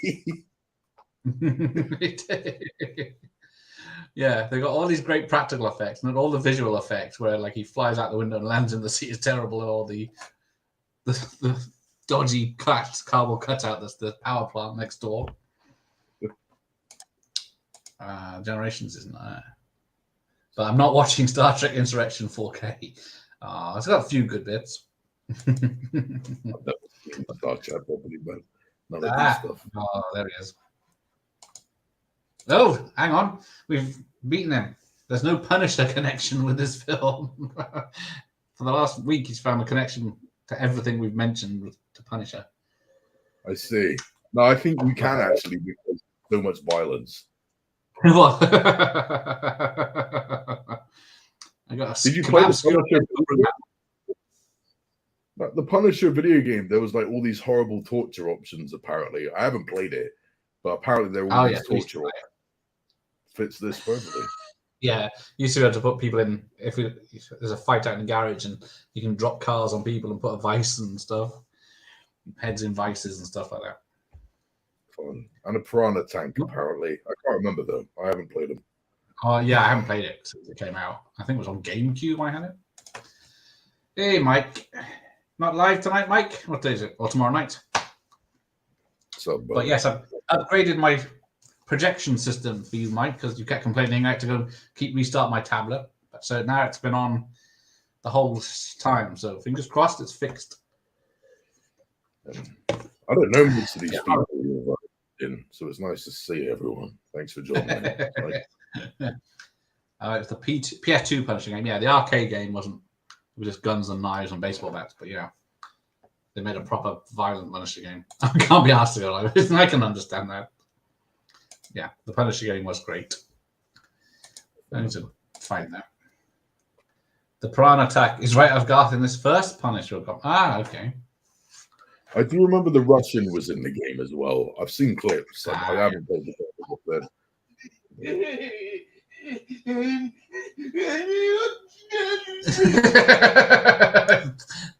Yeah, they got all these great practical effects and all the visual effects where like he flies out the window and lands in the seat is terrible, and all the dodgy cardboard cutout that's the power plant next door. Generations isn't there. But I'm not watching Star Trek Insurrection 4K. It's got a few good bits. I've never seen Star Trek properly, but none of this stuff. Oh, there he is. Oh, hang on. We've beaten him. There's no Punisher connection with this film. For the last week, he's found a connection to everything we've mentioned to Punisher. I see. No, I think we can actually because so much violence. What? I got a Did you play the Punisher? the Punisher video game, there was like all these horrible torture options. Apparently, I haven't played it, but apparently there were all these torture options. Fits this perfectly. Yeah, you used to be able to put people in if there's a fight out in the garage, and you can drop cars on people and put a vice and stuff, heads in vices and stuff like that. Fun. And a piranha tank. Apparently, I can't remember though. I haven't played them. Oh yeah, I haven't played it since it came out. I think it was on GameCube. I had it. Hey, Mike. Not live tonight, Mike. What day is it? Or tomorrow night? But yes, I've upgraded my projection system for you, Mike, because you kept complaining I had to go restart my tablet. So now it's been on the whole time. So fingers crossed, it's fixed. I don't know most of these people you're in, so it's nice to see everyone. Thanks for joining. It's the PS2 punching game. Yeah, the arcade game wasn't. It was just guns and knives and baseball bats. But yeah, they made a proper violent Punisher game. I can't be asked to go live. I can understand that. Yeah, the Punisher game was great. I need to find that. The Piranha attack is right of Garth in this first Punisher. Okay. I do remember the Russian was in the game as well. I've seen clips. I haven't played the game.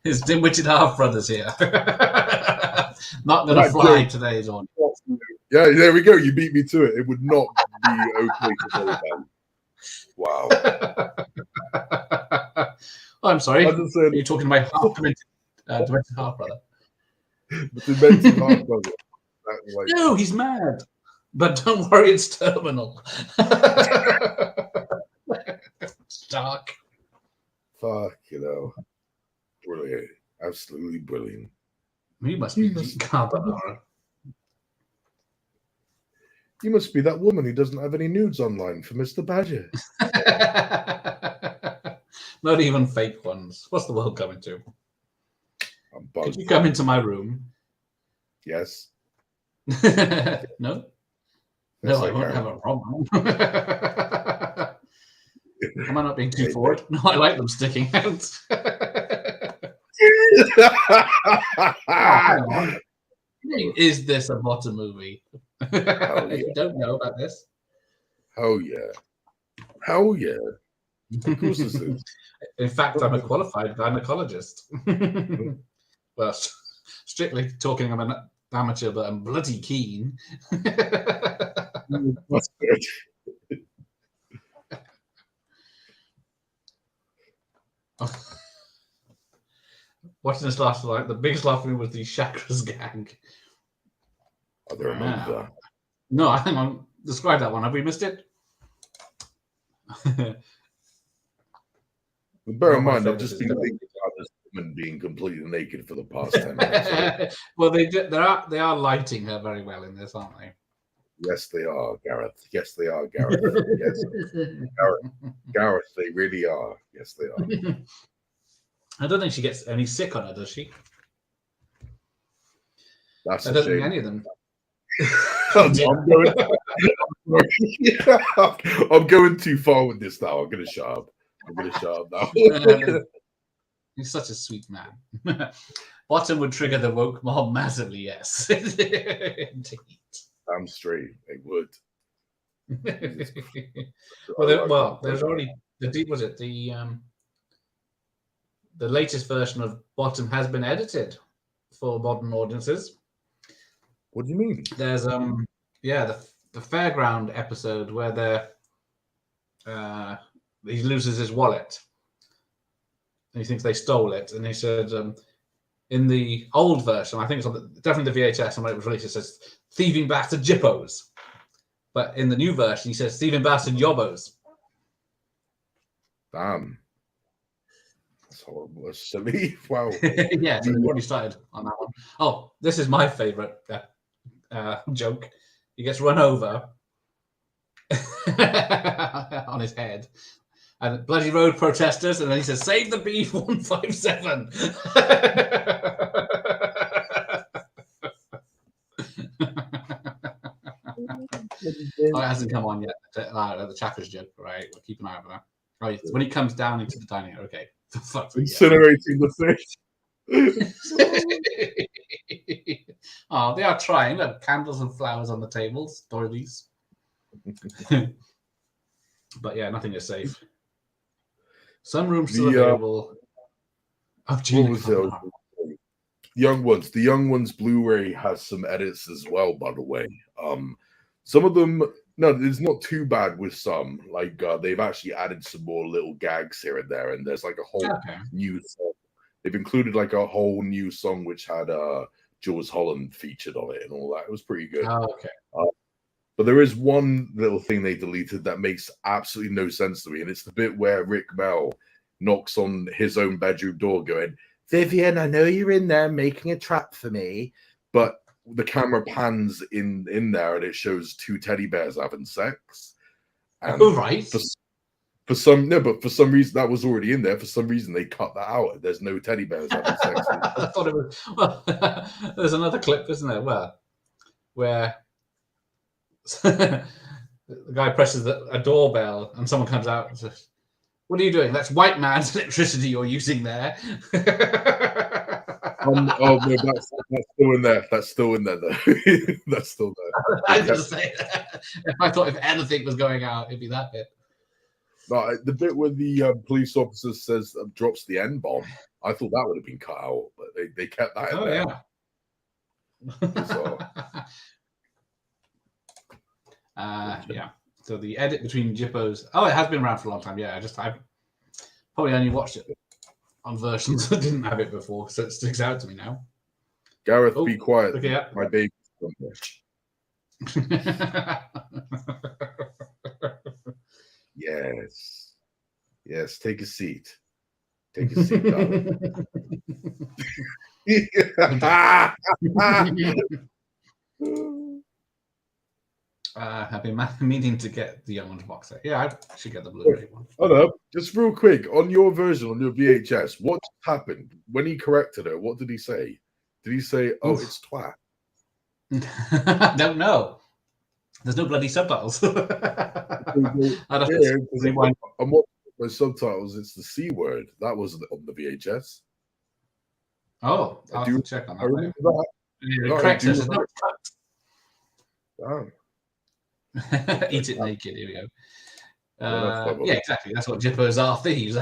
His dim-witted half-brothers here. Not going to fly today's on. Yeah, there we go. You beat me to it. It would not be okay to say that. Wow. Oh, I'm sorry. Are you talking about demented half-brother? The demented half-brother. No, he's mad. But don't worry, it's terminal. It's dark. Fuck, brilliant. Absolutely brilliant. You must be carbonara. You must be that woman who doesn't have any nudes online for Mr. Badger. Not even fake ones. What's the world coming to? Could you come into my room? Yes. No? No, I won't have a problem. Am I not being too forward? No, I like them sticking out. Hang on. Is this a bottom movie? If you don't know about this. Hell yeah. Hell yeah. Of course this is. In fact, I'm a qualified gynecologist. Well, strictly talking, I'm an amateur, but I'm bloody keen. That's good. Watching this last night, the biggest laugh for me was the chakras gag. I don't remember that. No, hang on. Describe that one. Have we missed it? Bear in mind, I've just been thinking about this woman being completely naked for the past 10 minutes. Well, they are lighting her very well in this, aren't they? Yes, they are, Gareth. Yes, they are, Gareth. Yes, Gareth, they really are. Yes, they are. I don't think she gets any sick on her, does she? That's I don't think any of them. I'm going too far with this now. I'm going to shut up. Now. He's such a sweet man. Bottom would trigger the woke mob massively, yes. Indeed. I'm straight. They would. Well, there's already the latest version of Bottom has been edited for modern audiences. What do you mean? There's the fairground episode where he loses his wallet. And he thinks they stole it, and he said in the old version, I think it's on definitely the VHS, and when it was released, it says "thieving bastard jippos," but in the new version, he says "thieving bastard yobbos." Damn, that's horrible. That's silly. Wow. Yeah, so we've already started on that one. Oh, this is my favorite joke. He gets run over on his head. And bloody road protesters, and then he says, "Save the beef 157." Oh, it hasn't come on yet. The Chakras joke, right? We'll keep an eye out for that. Right, when he comes down into the dining room, okay. Incinerating the fish. Oh, they are trying. Look, candles and flowers on the tables, doilies. But yeah, nothing is safe. Some rooms still available. What was it? Young Ones. The Young Ones Blu-ray has some edits as well, by the way. Some of them, no, it's not too bad with some. Like they've actually added some more little gags here and there, and there's like a whole new song. They've included like a whole new song which had Jules Holland featured on it and all that. It was pretty good. Oh, okay. But there is one little thing they deleted that makes absolutely no sense to me, and it's the bit where Rick Bell knocks on his own bedroom door going, "Vivian, I know you're in there making a trap for me," but the camera pans in there and it shows two teddy bears having sex. And right. For some reason that was already in there. For some reason they cut that out. There's no teddy bears having sex. I thought it was. Well, there's another clip, isn't there? Where the guy presses a doorbell and someone comes out and says, "What are you doing? That's white man's electricity you're using there." Oh no, that's still in there. That's still in there, though. That's still there. I was just saying, if I thought if anything was going out, it'd be that bit. No, the bit where the police officer says drops the N-bomb, I thought that would have been cut out, but they kept that in there. Yeah. So the edit between Jippo's. Oh, it has been around for a long time. Yeah, I probably only watched it on versions that didn't have it before, so it sticks out to me now. Gareth, be quiet. Okay, my baby. Yes. Take a seat. Darling. I've been meaning to get the Young Ones box set. Yeah, I should get the Blu-ray one. Hold up, just real quick on your version, on your VHS, what happened when he corrected her? What did he say? Did he say, "Oh, it's twat"? I don't know. There's no bloody subtitles. I'm watching my subtitles. It's the C word. That was on the VHS. Oh, I'll have to check on that. I remember that. Correct. Damn. Eat it naked. Here we go. Yeah, exactly. That's what Jippos are. Thieves. I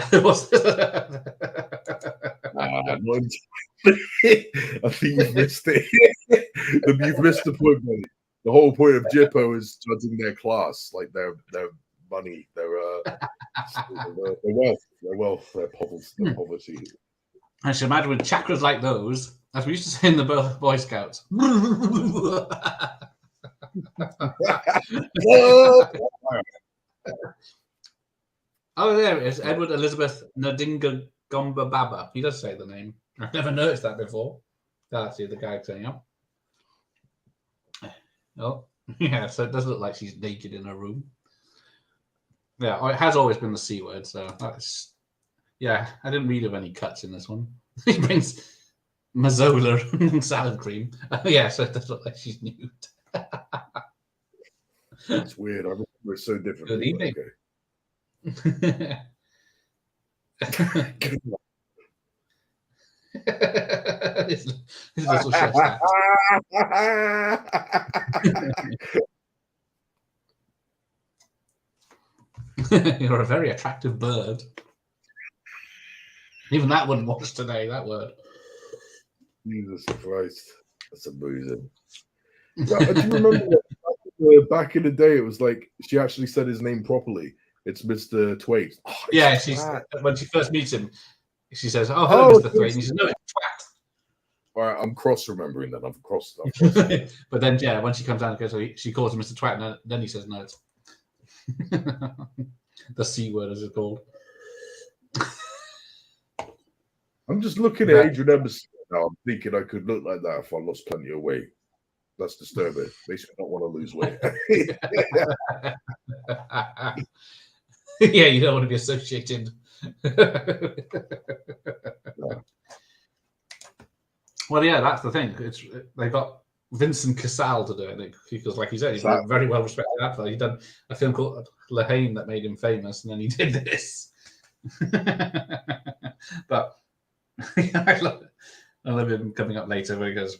think you've missed it. You've missed the point, buddy. The whole point of Jippo is judging their class, like their money, their wealth, their poverty. I should imagine with chakras like those, as we used to say in the Boy Scouts. Oh, there it is. Edward Elizabeth Nadinga Gomba Baba. He does say the name. I've never noticed that before. That's the guy saying it. Oh, yeah. So it does look like she's naked in her room. Yeah, it has always been the C word. So that's, yeah, I didn't read of any cuts in this one. He brings Mazzola and salad cream. Yeah, so it does look like she's nude. It's weird. I remember it's so different. Good evening. This little chef You're a very attractive bird. Even that wouldn't watch today, that word. Jesus Christ. That's amazing. Yeah, I do remember that back in the day, it was like she actually said his name properly. It's Mr. Twait. Oh, yeah, when she first meets him, she says, "Oh, hello, Mr. Twait." And he says, "No, it's Twat." All right, I'm cross-remembering that. I'm cross. But then, yeah, when she comes down, she calls him Mr. Twat, and then he says, "No, it's the C word, as it's called." I'm just looking at Adrian Emerson now. I'm thinking I could look like that if I lost plenty of weight. That's disturbing. Makes me not want to lose weight. Yeah, you don't want to be associated. No. Well, yeah, that's the thing. They got Vincent Cassel to do it because, like you said, he's a very well respected actor. He's done a film called Lahane that made him famous, and then he did this. But I love him coming up later where he goes,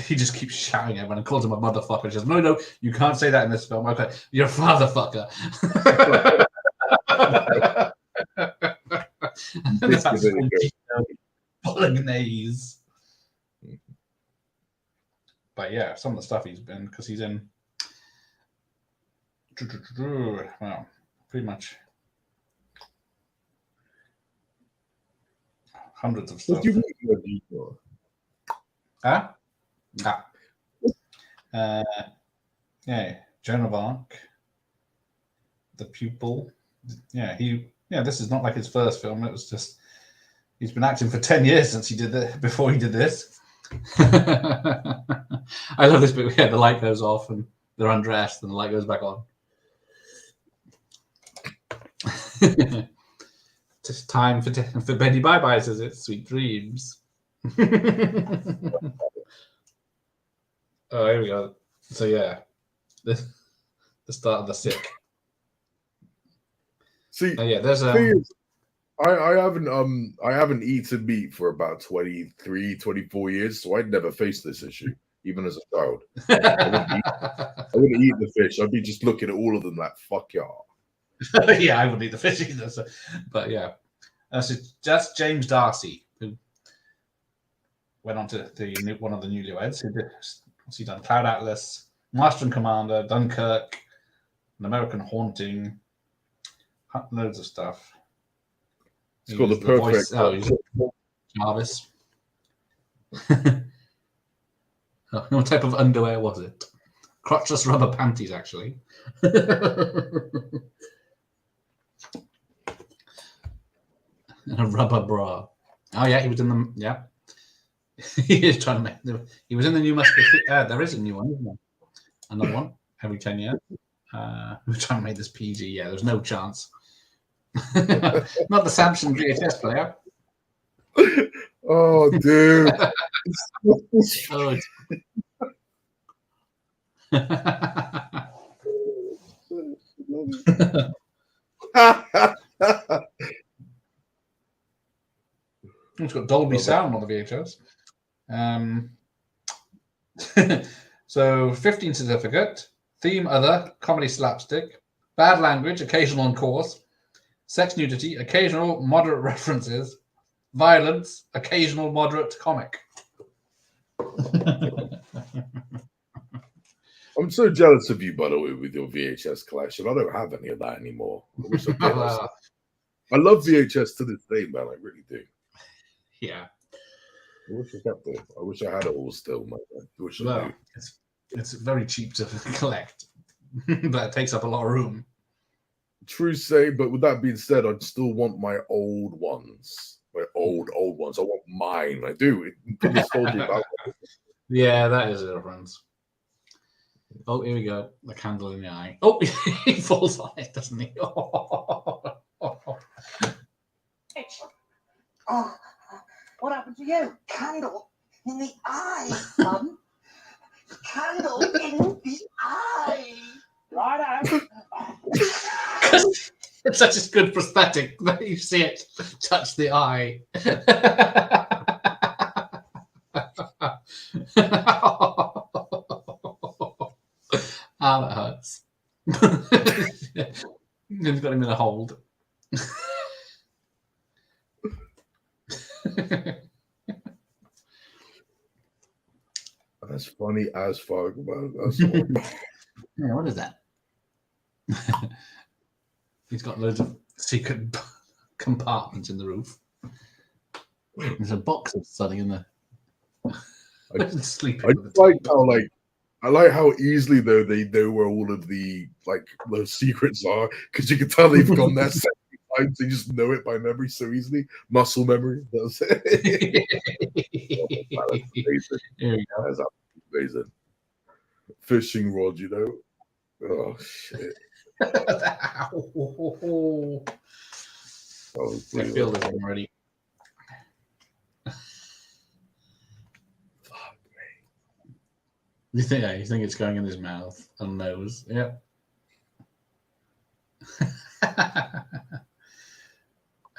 he just keeps shouting at everyone and calls him a motherfucker. He says, no, you can't say that in this film. Okay, you're a fatherfucker. And that's bolognese. But yeah, some of the stuff he's been, because he's in, well, pretty much hundreds of stuff. What do you mean? Huh? Yeah, Joan of Arc, The Pupil. Yeah, this is not like his first film. It was just he's been acting for 10 years since he did it. Before he did this. I love this bit. Yeah, the light goes off and they're undressed, and the light goes back on. Just time for Betty Bye Bye, says it. Sweet dreams. Oh, here we go. So yeah, the start of the sick. See, yeah, there's I haven't eaten meat for about 23, 24 years, so I'd never faced this issue, even as a child. I wouldn't eat the fish. I'd be just looking at all of them like, fuck y'all. Yeah, I wouldn't eat the fish either. So, but yeah, so that's James Darcy, who went on to one of the newlyweds. What's he done? Cloud Atlas, Master and Commander, Dunkirk, An American Haunting, loads of stuff. It's called the perfect. Jarvis. What type of underwear was it? Crotchless rubber panties, actually. And a rubber bra. Oh yeah, he was in the he is trying to make. He was in the new Musketeer. There is a new one, isn't there? Another one every 10 years. We're trying to make this PG. Yeah, there's no chance. Not the Samsung VHS player. Oh, dude. It's got Dolby sound on the VHS. So 15 certificate, theme other, comedy slapstick, bad language, occasional on course, sex nudity, occasional moderate references, violence, occasional moderate comic. I'm so jealous of you, by the way, with your VHS collection. I don't have any of that anymore. I wish I did. I love VHS to this day, man. I really do. Yeah. I wish I kept it. I wish I had it all still, man. It's very cheap to collect, but it takes up a lot of room. True say, but with that being said, I still want my old ones. My old ones. I want mine. I do. Yeah, that is a difference. Oh, here we go. The candle in the eye. Oh, he falls on it, doesn't he? Oh, what happened to you? Candle in the eye, son. Candle in the eye. Right out. It's such a good prosthetic that you see it touch the eye. Ah, that hurts. He's got him in a hold. That's funny as fuck. Yeah, what is that? He's got loads of secret compartments in the roof. There's a box of something in there. I like how easily though they know where all of the secrets are, because you can tell they've gone there 70 times. They just know it by memory so easily. Muscle memory. That's it. Here we go. That's amazing. Fishing rod, you know. Oh shit. I feel this already. Fuck me. You think it's going in his mouth and nose? Yeah.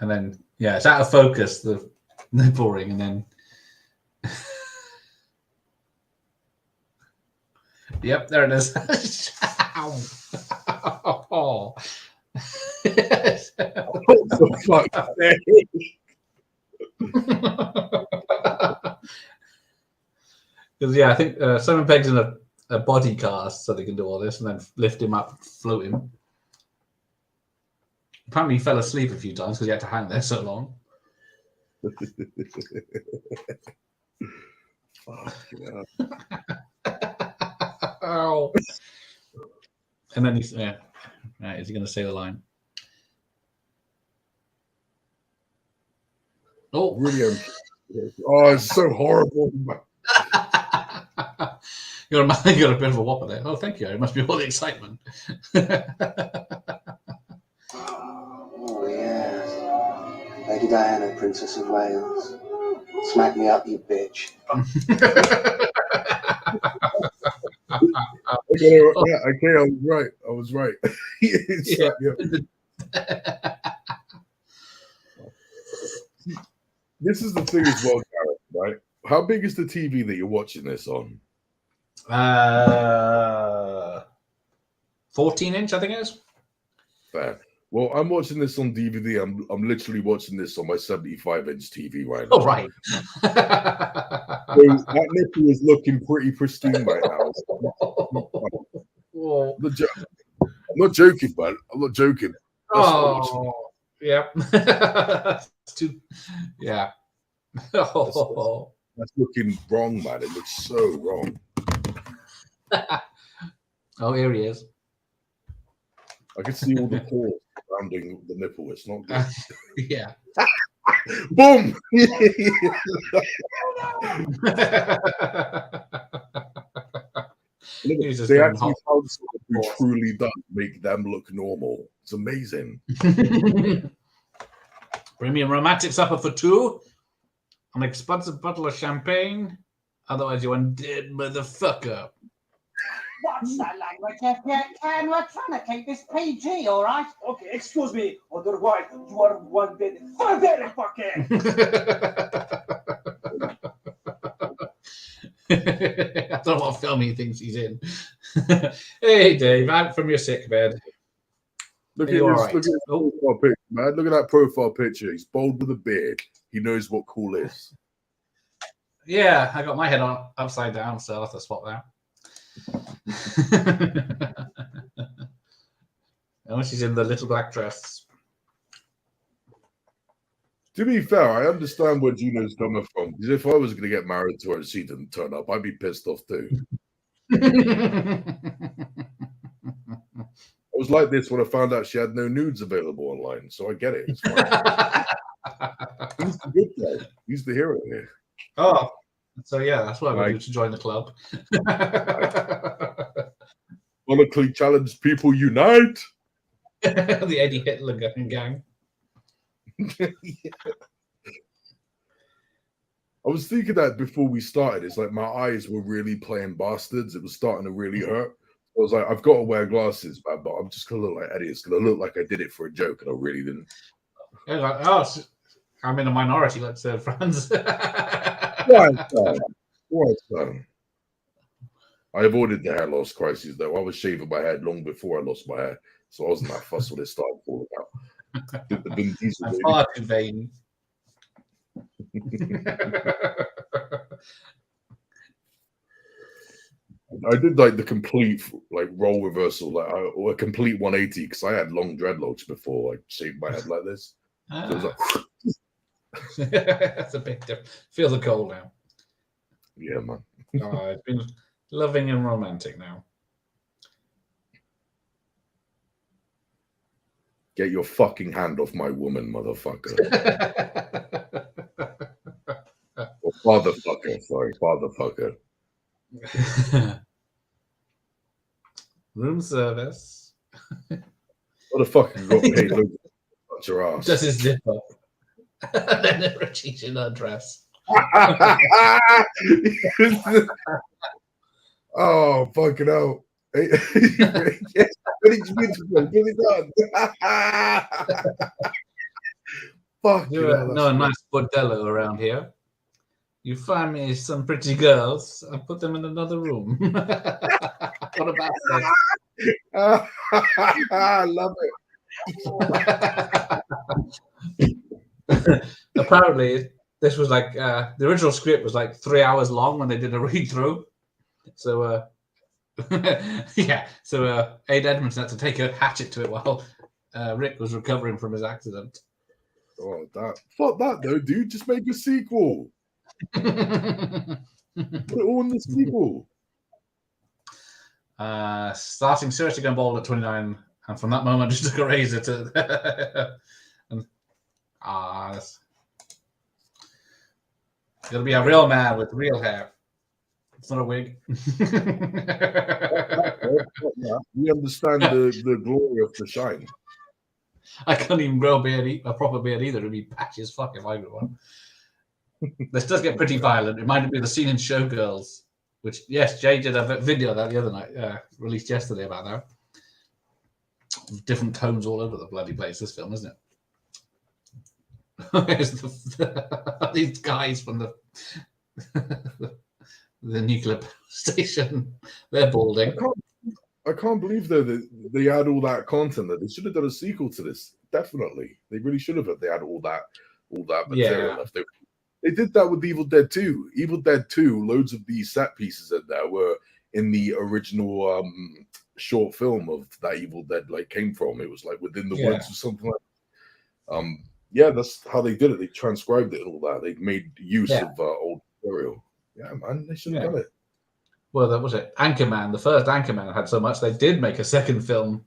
And then, yeah, it's out of focus, the nipple ring, and then... Yep, there it is. Oh. What the fuck? Because, yeah, I think Simon Pegg's in a body cast so they can do all this and then lift him up, float him. Apparently, he fell asleep a few times because he had to hang there so long. Fuck, yeah. Ow. And then he's, yeah. Right, is he going to say the line? Oh, Really? Oh, it's so horrible. you got a bit of a whopper there. Oh, thank you. It must be all the excitement. Oh, yes. Lady Diana, Princess of Wales. Smack me up, you bitch. Okay, I was right. I was right. This is the thing as well, Gareth, right? How big is the TV that you're watching this on? 14-inch, I think it is. Fair. Well, I'm watching this on DVD. I'm literally watching this on my 75-inch TV right now. Oh, right. So that nipple is looking pretty pristine right now. I'm not joking, man. I'm not joking. Yeah. It's too, yeah. That's looking wrong, man. It looks so wrong. Oh, here he is. I can see all the pores surrounding the nipple. It's not good. Yeah. Boom! They actually found someone who truly does make them look normal. It's amazing. Bring me a romantic supper for two. An expensive bottle of champagne. Otherwise, you're one dead motherfucker. What's that language, Ken? We're trying to keep this PG, all right? Okay, excuse me. Otherwise, you are one dead motherfucker. I don't know what film he thinks he's in. Hey, Dave, out from your sick bed. Look at his profile picture, man. Look at that profile picture. He's bald with a beard. He knows what cool is. Yeah, I got my head on upside down, so I'll have to swap that. Oh, she's in the little black dress. To be fair, I understand where Gino's coming from. Because if I was going to get married to her and she didn't turn up, I'd be pissed off too. I was like this when I found out she had no nudes available online, so I get it. It's fine. He's the good guy. He's the hero here. Oh, so yeah, that's what I would do to join the club. Monopoly challenge people unite. The Eddie Hitler gang. Yeah. I was thinking that before we started. It's like my eyes were really playing bastards. It was starting to really hurt. I was like, I've got to wear glasses, man, but I'm just gonna look like Eddie. It's gonna look like I did it for a joke, and I really didn't. Yeah, like, oh, I'm in a minority, let's say, friends. Right, I avoided the hair loss crisis, though. I was shaving my head long before I lost my hair, so I wasn't that fussed when it started falling out. I'm far too vain. I did like the complete role reversal, or a complete 180, because I had long dreadlocks before I shaved my head like this. So it was like, that's a big difference. Feel the cold now. Yeah, man. Oh, it's been loving and romantic now. Get your fucking hand off my woman, motherfucker. Or fatherfucker, sorry, fatherfucker. Room service. What the fuck you got paid? Look at your ass. Just his zip up. Then never changing her dress. Oh, fucking hell. Yes, very beautiful. Get it done. Fuck. You know a nice bordello around here. You find me some pretty girls, I put them in another room. What about that? I love it. Apparently, this was like the original script was like 3 hours long when they did a read through. So, yeah. So Aid Edmondson had to take a hatchet to it while Rick was recovering from his accident. Oh, fuck that though, dude. Just make a sequel. Put it all in the sequel. Starting seriously going bald at 29, and from that moment, I just took a razor to. And that's gonna be a real man with real hair. It's not a wig. We understand the glory of the shine. I can't even grow a proper beard either. It'd be patchy as fuck if I grew one. This does get pretty violent. It reminded me of the scene in Showgirls, which, yes, Jay did a video of that the other night, released yesterday about that. Different tones all over the bloody place, this film, isn't it? These guys from the nuclear power station, they're balding. I can't believe though that they had all that content. That they should have done a sequel to this. Definitely, they really should have. If they had all that material left. They did that with Evil Dead 2. Evil Dead 2, loads of these set pieces in there were in the original short film of that Evil Dead came from. It was like within the woods or something like that. Yeah, that's how they did it. They transcribed it and all that. They made use of old material. Yeah, man, they should have done it. Well, that was it. Anchorman, the first Anchorman had so much they did make a second film.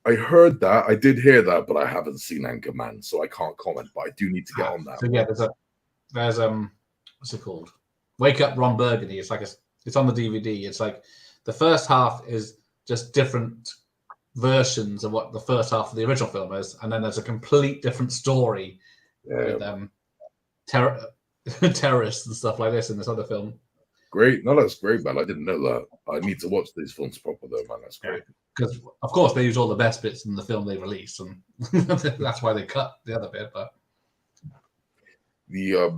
I heard that. I did hear that, but I haven't seen Anchorman, so I can't comment. But I do need to get on that. So yeah, there's what's it called? Wake Up Ron Burgundy. It's it's on the DVD. It's like the first half is just different versions of what the first half of the original film is, and then there's a complete different story with terrorists and stuff like this in this other film. Great. No, that's great, man. I didn't know that. I need to watch these films proper though, man. That's great. Because of course they use all the best bits in the film they release, and that's why they cut the other bit. But there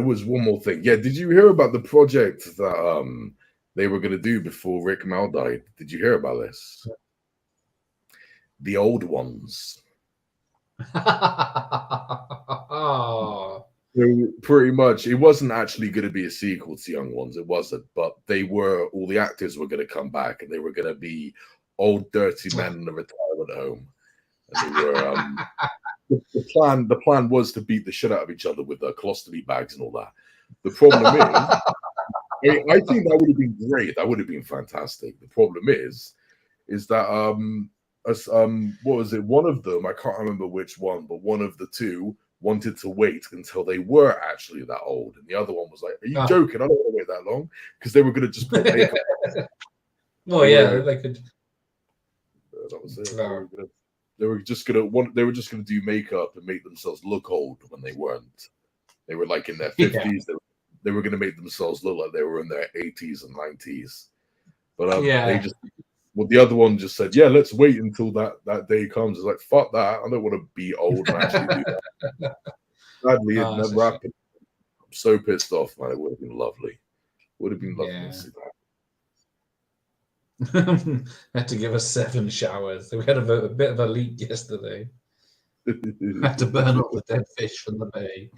was one more thing. Yeah, did you hear about the project that they were gonna do before Rick Mal died? Did you hear about this? The Old Ones. Oh. So pretty much, it wasn't actually going to be a sequel to Young Ones. It wasn't, but all the actors were going to come back, and they were going to be old, dirty men in a retirement home. And they were, the plan was to beat the shit out of each other with colostomy bags and all that. The problem is, I think that would have been great. That would have been fantastic. The problem is that what was it? One of them, I can't remember which one, but one of the two wanted to wait until they were actually that old, and the other one was like, "Are you joking? I don't want to wait that long," because they were going to just put makeup. Well, yeah, they could. That was it. They were just going to do makeup and make themselves look old when they weren't. They were like in their 50s. They were going to make themselves look like they were in their 80s and 90s. But the other one just said, "Yeah, let's wait until that day comes." It's like, fuck that. I don't want to be old and actually do that. Sadly, it never happened. I'm so pissed off, man. It would have been lovely. Would have been lovely to see that. Had to give us 7 showers. We had a bit of a leak yesterday. Had to burn all the dead fish from the bay.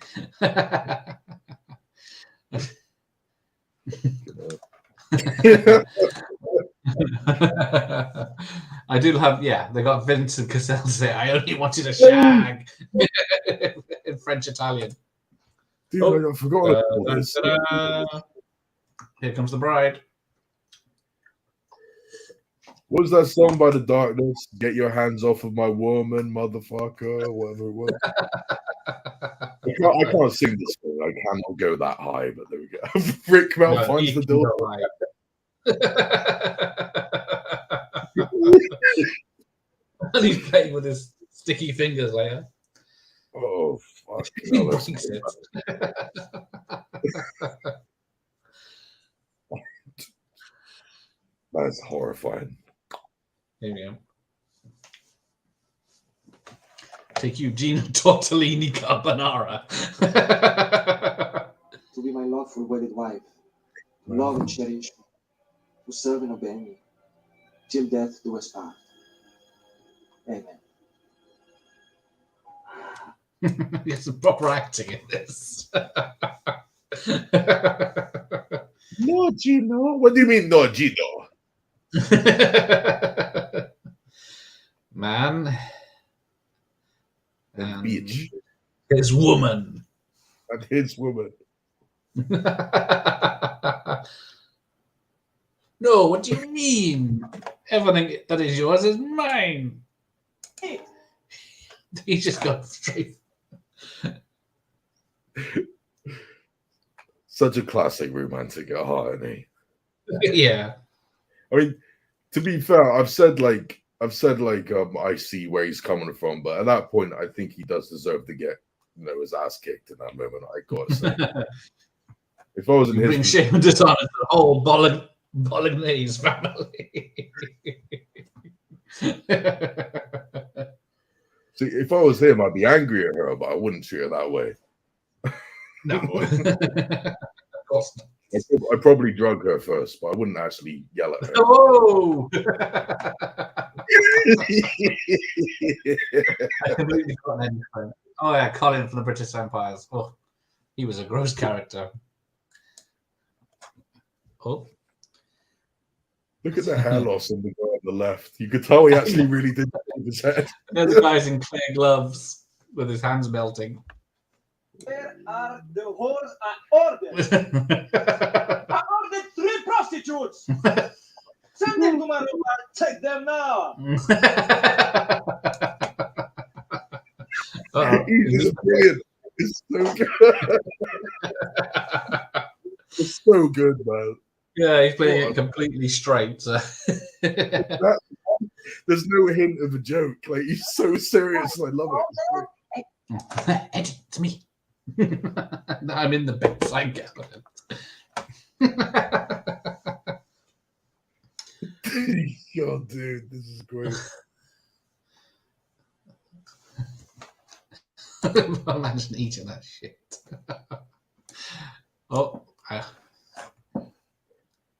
I do have, they got Vincent Cassell say, "I only wanted a shag." In French Italian. Dude, I forgot about this. Here comes the bride. What was that song by The Darkness? "Get your hands off of my woman, motherfucker," whatever it was. I can't sing this song. I cannot go that high, but there we go. Rick Mel finds the dildo. And he's playing with his sticky fingers later. Oh, fuck. He breaks it. That's horrifying. Here we go. Take you, Gino Tortellini Carbonara. To be my lawful wedded wife, to love and cherish me, to serve and obey me, till death do us part. Amen. Get some proper acting in this. No, Gino. What do you mean, no, Gino? Man. And And bitch. his woman. And his woman. No, what do you mean? Everything that is yours is mine. He just got straight. Such a classic romantic at heart, isn't he? Yeah. I mean, to be fair, I've said I see where he's coming from, but at that point, I think he does deserve to get, his ass kicked in that moment. I gotta say, if I was in You bring his shame and dishonor to the whole Bolognese family. see, if I was him, I'd be angry at her, but I wouldn't treat her that way. No. Of course not. I'd probably drug her first, but I wouldn't actually yell at her. Oh! I completely forgot that different. Oh yeah, Colin from the British Empires. Oh, he was a gross character. Oh, Look at the hair loss on the guy on the left. You could tell he actually really did shave his head. there's the guys in clear gloves with his hands melting. Where are the whores I ordered? I ordered 3 prostitutes. Send them to my room. I'll take them now. He's just brilliant. It's so good. It's so good, man. Yeah, he's playing it completely straight. So. There's no hint of a joke. Like, he's so serious, and I love it. Ed, it's me. I'm in the bedside cabinet. Oh, dude, this is great. Imagine eating that shit. Oh,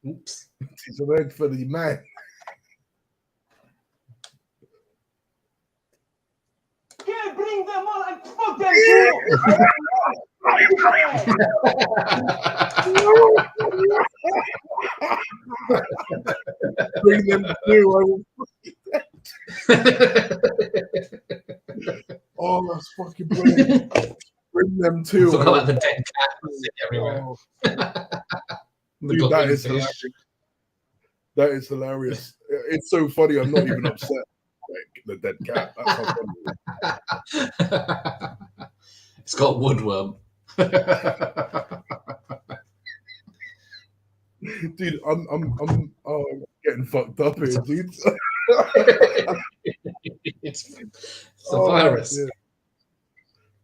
oops. It's an egg for the man. Yeah, bring them all and fuck them too. Bring them too. I will. Oh, that's fucking brilliant. Bring them too. Talk about the dead cat everywhere. Oh, The dude, that glowing is fish. hilarious. That is hilarious. It's so funny. I'm not even upset. Like the dead cat. That's how funny. It's got woodworm. Dude, I'm getting fucked up here, dude. It's a virus. Yeah.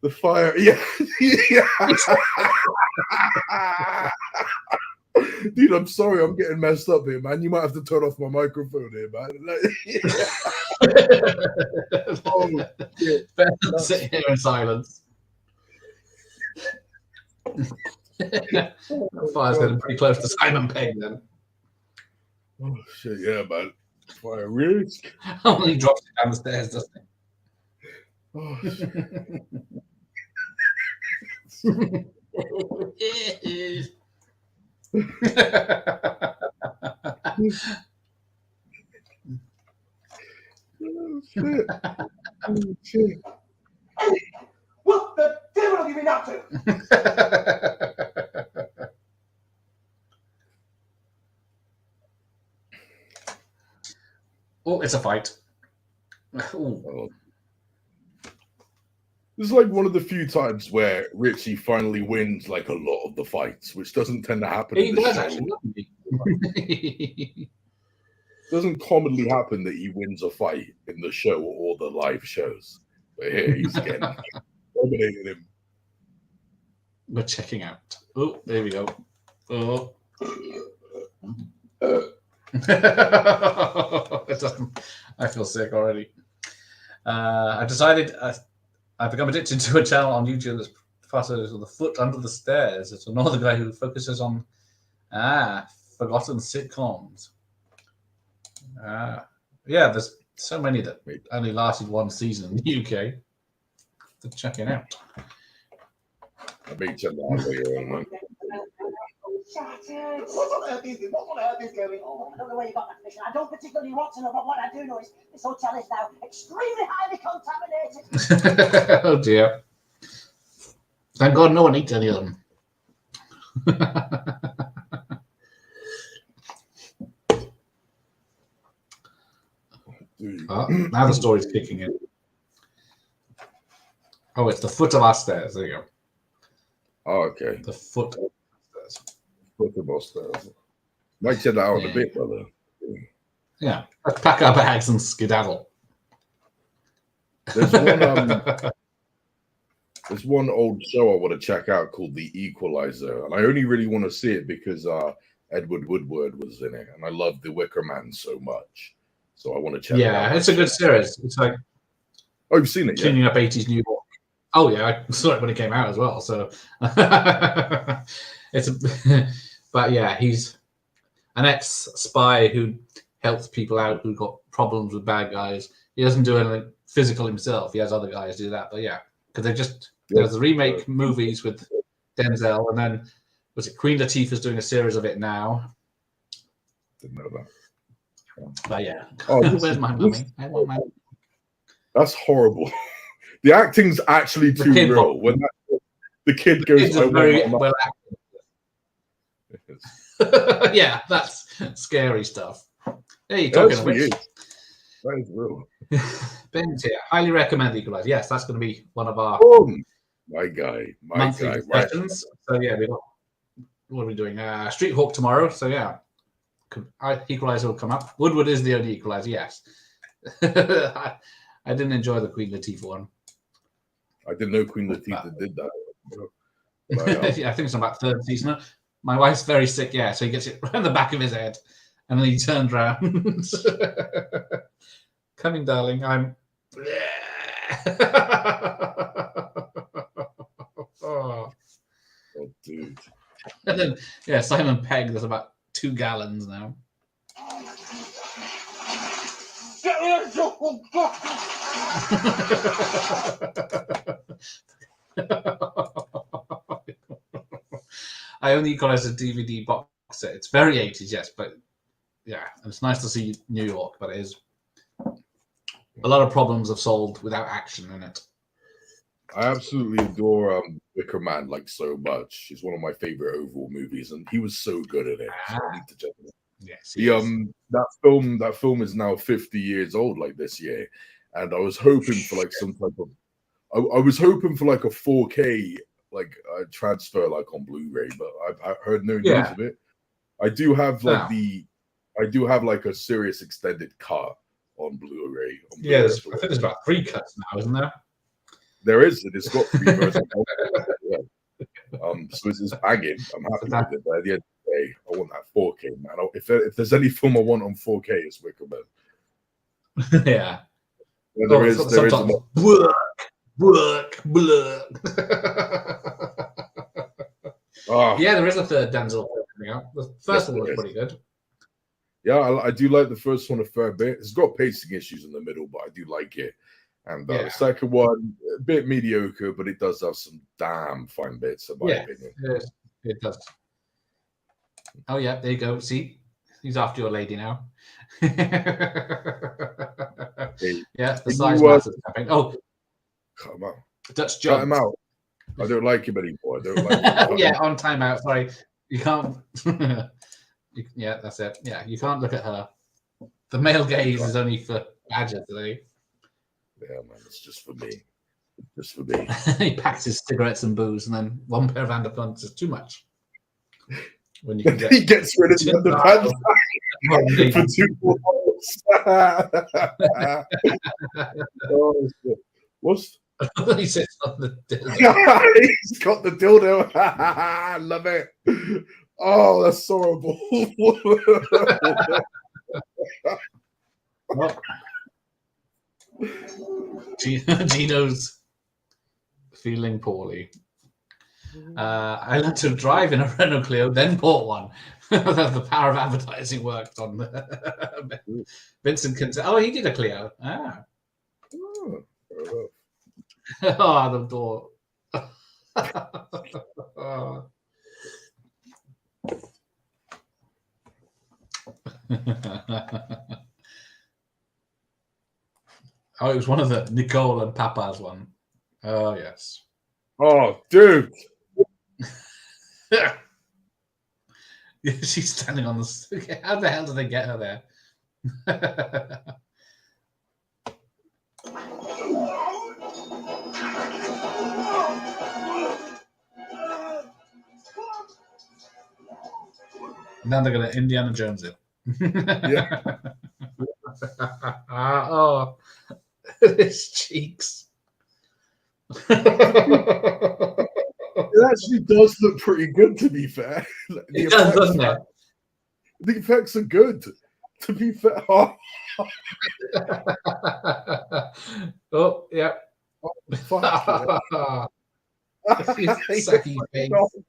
The fire, yeah. Dude, I'm sorry, I'm getting messed up here, man. You might have to turn off my microphone here, man. Oh, shit. Sit here in silence. That fire's getting pretty close to Simon Pegg then. Oh shit, yeah, man. Fire risk. Only drops it down the stairs, doesn't it? Oh shit. Oh shit. Oh shit. What the devil have you been up to? Oh, it's a fight. Oh. This is like one of the few times where Richie finally wins like a lot of the fights, which doesn't tend to happen. He in the does show. actually, doesn't he? Doesn't commonly happen that he wins a fight in the show or the live shows. But here he's getting dominating him. We're checking out. Oh, there we go. Oh. It doesn't. I feel sick already. I decided I've become addicted to a channel on YouTube that's passes with the foot under the stairs. It's another guy who focuses on forgotten sitcoms. Yeah, there's so many that only lasted one season in the UK. To check it out. I may check that out later on, man. What on earth is going on? I don't know where you got that information. I don't particularly want to know, but what I do know is this hotel is now extremely highly contaminated. Oh dear. Thank God no one eats any of them. Now the story's kicking in. Oh, it's the foot of our stairs. There you go. Oh, okay. The foot of our stairs. Foot of our stairs. Might check that out in a bit, brother. Yeah. Let's pack our bags and skedaddle. There's one old show I want to check out called The Equalizer, and I only really want to see it because Edward Woodward was in it, and I love The Wicker Man so much. So I want to check it out. Yeah, it's a good series. It's like you've seen it, cleaning up 80s New York. Oh yeah, I saw it when it came out as well. So but yeah, he's an ex-spy who helps people out who got problems with bad guys. He doesn't do anything physical himself. He has other guys do that. But yeah, because there's the remake movies with Denzel, and then was it Queen Latifah's doing a series of it now? Didn't know that. But yeah, where's my mummy? I want my. That's horrible. The acting's actually too real. When the kid goes, "I very well acted." Yeah, that's scary stuff. Hey, talking of which, that is real. Ben's here. Highly recommend Equalizer. Yes, that's going to be one of our my guy, monthly discussions. Right. So yeah, what are we doing? Street Hawk tomorrow. So yeah, Equalizer will come up. Woodward is the only Equalizer. Yes. I didn't enjoy the Queen Latifah one. I didn't know Queen Latifah did that. But, yeah, I think it's about third season. My wife's very sick, yeah, so he gets it right in the back of his head, and then he turns around. Coming, darling, I'm. Oh, dude. And then, yeah, Simon Pegg, there's about 2 gallons now. I only got as a DVD box set. It's very 80s, yes, but yeah, it's nice to see New York, but it is a lot of problems have solved without action in it. I absolutely adore Wicker Man like so much. It's one of my favorite overall movies, and he was so good at it. So I need to check it out. Yes. That film is now 50 years old, like this year, and I was hoping for like some type of, I was hoping for like a 4K like transfer like on Blu-ray, but I've heard no news of it. I do have like like a serious extended cut on Blu-ray. Yeah, I think there's about 3 cuts now, isn't there? There is. It's got 3 versions. Yeah. So it's banging. I'm happy with it. But at the end of the day, I want that 4K, man. If there's any film I want on 4K, it's Wicker Man. Yeah. There is. Work. Oh. Yeah, there is a third Denzel coming out. The first one was pretty good. Yeah, I do like the first one a fair bit. It's got pacing issues in the middle, but I do like it. And the second one, a bit mediocre, but it does have some damn fine bits, in my opinion. It does. Oh, yeah, there you go. See? He's after your lady now. Yeah, the size matters. Oh, cut him out. Dutch Jones. Cut him out. I don't like him anymore. I don't like him. Yeah, on timeout. Sorry. You can't. Yeah, that's it. Yeah, you can't look at her. The male gaze is only for Badger today. Yeah, man, it's just for me. Just for me. He packs his cigarettes and booze, and then one pair of underpants is too much. When you can he gets rid of the underpants for 2 balls. What's he sits on the dildo. He's got the dildo. I love it. Oh, that's horrible. Gino's Feeling poorly. I learned to drive in a Renault Clio, then bought one. The power of advertising worked on Vincent can. Oh, he did a Clio. Ah. Oh, fair enough. Oh, Adam Door. Oh, it was one of the Nicole and Papa's one. Oh, yes. Oh, dude. Yeah, she's standing on the. How the hell did they get her there? Now they're going to Indiana Jones it. Yeah. Oh, his cheeks. It actually does look pretty good, to be fair. It does, doesn't it? The effects are good, to be fair. Oh, Oh, yeah. fuck yeah. Sucky face. One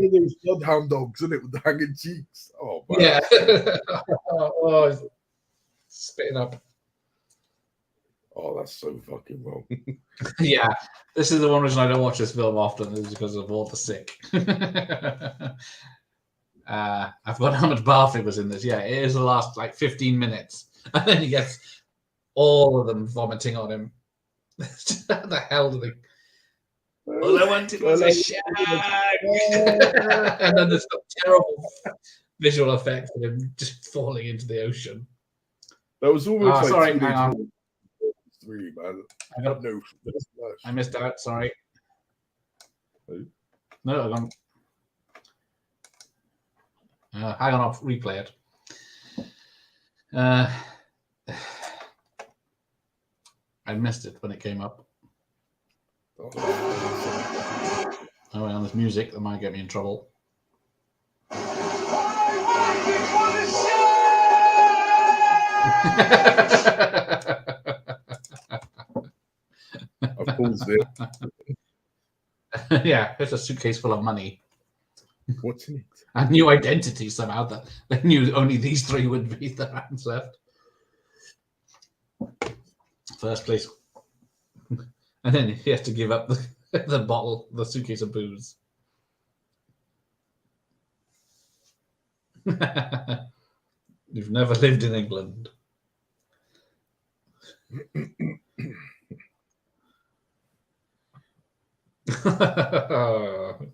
of those bloodhound dogs, isn't it, with the hanging cheeks? Oh, man. Yeah. Oh, he's spitting up. Oh, that's so fucking wrong. Yeah, this is the one reason I don't watch this film often, is because of all the sick. I forgot how much barfing was in this. Yeah, it is the last like 15 minutes, and then he gets all of them vomiting on him. How the hell do they? All I wanted was a shag. And then there's some terrible visual effects of him just falling into the ocean. That was almost like sorry, 2 hang on. days 3, man. I got No, I missed out. Sorry. Who? No, I got. Hang on, I'll replay it. I missed it when it came up. Oh, wait, on this music that might get me in trouble. I've paused it. Yeah, it's a suitcase full of money. What's in it? A new identity somehow that they knew only these three would be the hands left. First place. And then he has to give up the bottle, the suitcase of booze. You've never lived in England.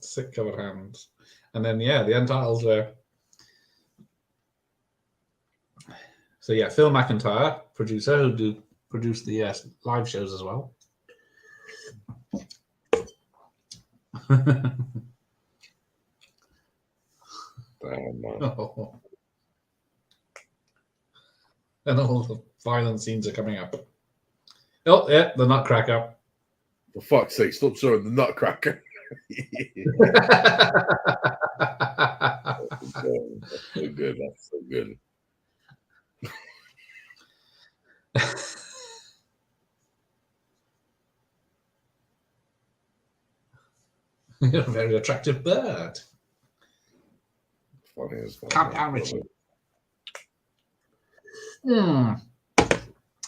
Sick covered hands. And then, yeah, the end titles were. So, yeah, Phil McIntyre, producer, who produce the live shows as well. Damn, man. Oh. And all the violent scenes are coming up. Oh, yeah, the Nutcracker. For fuck's sake, stop showing the Nutcracker. That's so good. That's so good. You're a very attractive bird. Funny as fuck. Calm down, Richie.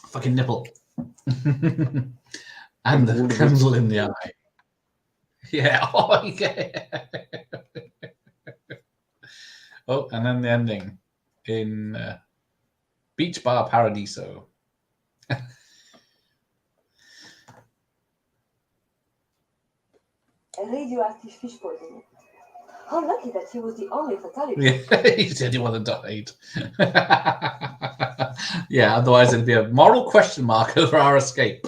Fucking nipple. And the candle in the eye. Yeah. Oh, yeah. Oh, and then the ending in Beach Bar Paradiso. A radioactive fish poisoning. How lucky that he was the only fatality. Yeah, he said he wasn't died. Yeah, otherwise it'd be a moral question mark over our escape.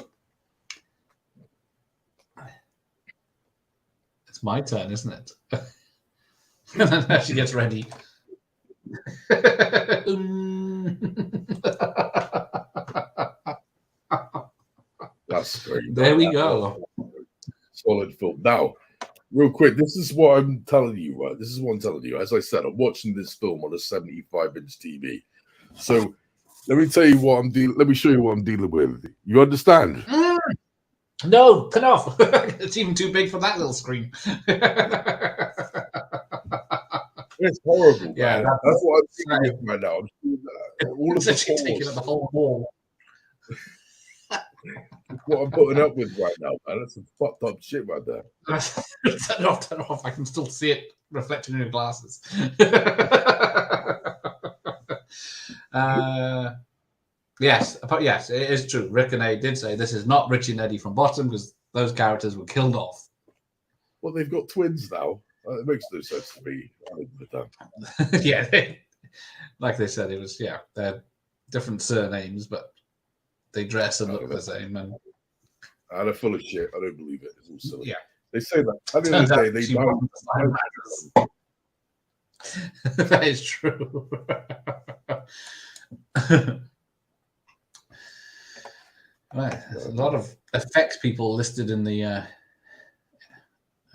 It's my turn, isn't it? And then she gets ready. That's great. There we go. Solid film. Now, real quick, this is what I'm telling you, right? This is what I'm telling you. As I said, I'm watching this film on a 75-inch TV. So let me tell you what I'm dealing. Let me show you what I'm dealing with. You understand? No, turn off. It's even too big for that little screen. It's horrible, Yeah, man. That's what I'm thinking of right now. I'm seeing all of it's the actually taking up the pause. whole wall. It's what I'm putting up with right now, man. That's some fucked up shit right there. Turn off. I can still see it reflecting in your glasses. Yes, it is true. Rick and A did say this is not Richie and Eddie from Bottom because those characters were killed off. Well, they've got twins now. It makes no sense to me. Yeah, like they said, it was they're different surnames, but they dress and look the same. And they're full of shit. I don't believe it. It's all silly. Yeah, they say that. At the end of the day, they don't. That is true. Right, there's a lot of effects people listed in the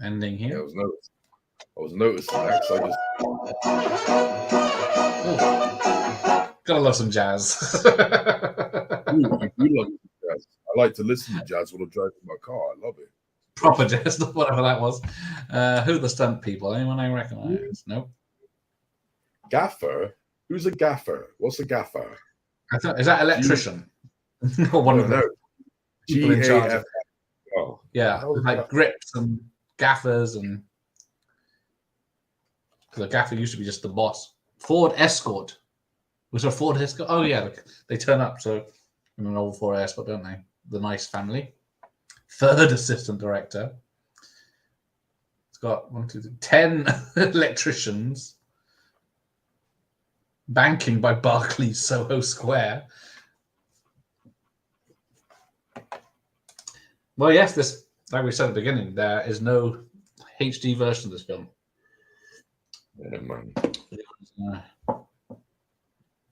ending here. Yeah, I was noticing that. So I just gotta love some jazz. I do love jazz. I like to listen to jazz when I'm driving my car. I love it. Proper jazz, whatever that was. Who are the stunt people? Anyone I recognize? Nope. Gaffer? Who's a gaffer? What's a gaffer? Is that electrician? Or one of the people in charge of yeah, like grips and gaffers, and the gaffer used to be just the boss. Ford Escort. Was there a Ford Escort? Oh yeah, they turn up so in an old Ford Escort, don't they? The nice family. Third assistant director. It's got 10 electricians. Banking by Barclays Soho Square. Well, yes, this, like we said at the beginning, there is no HD version of this film. Yeah, man. I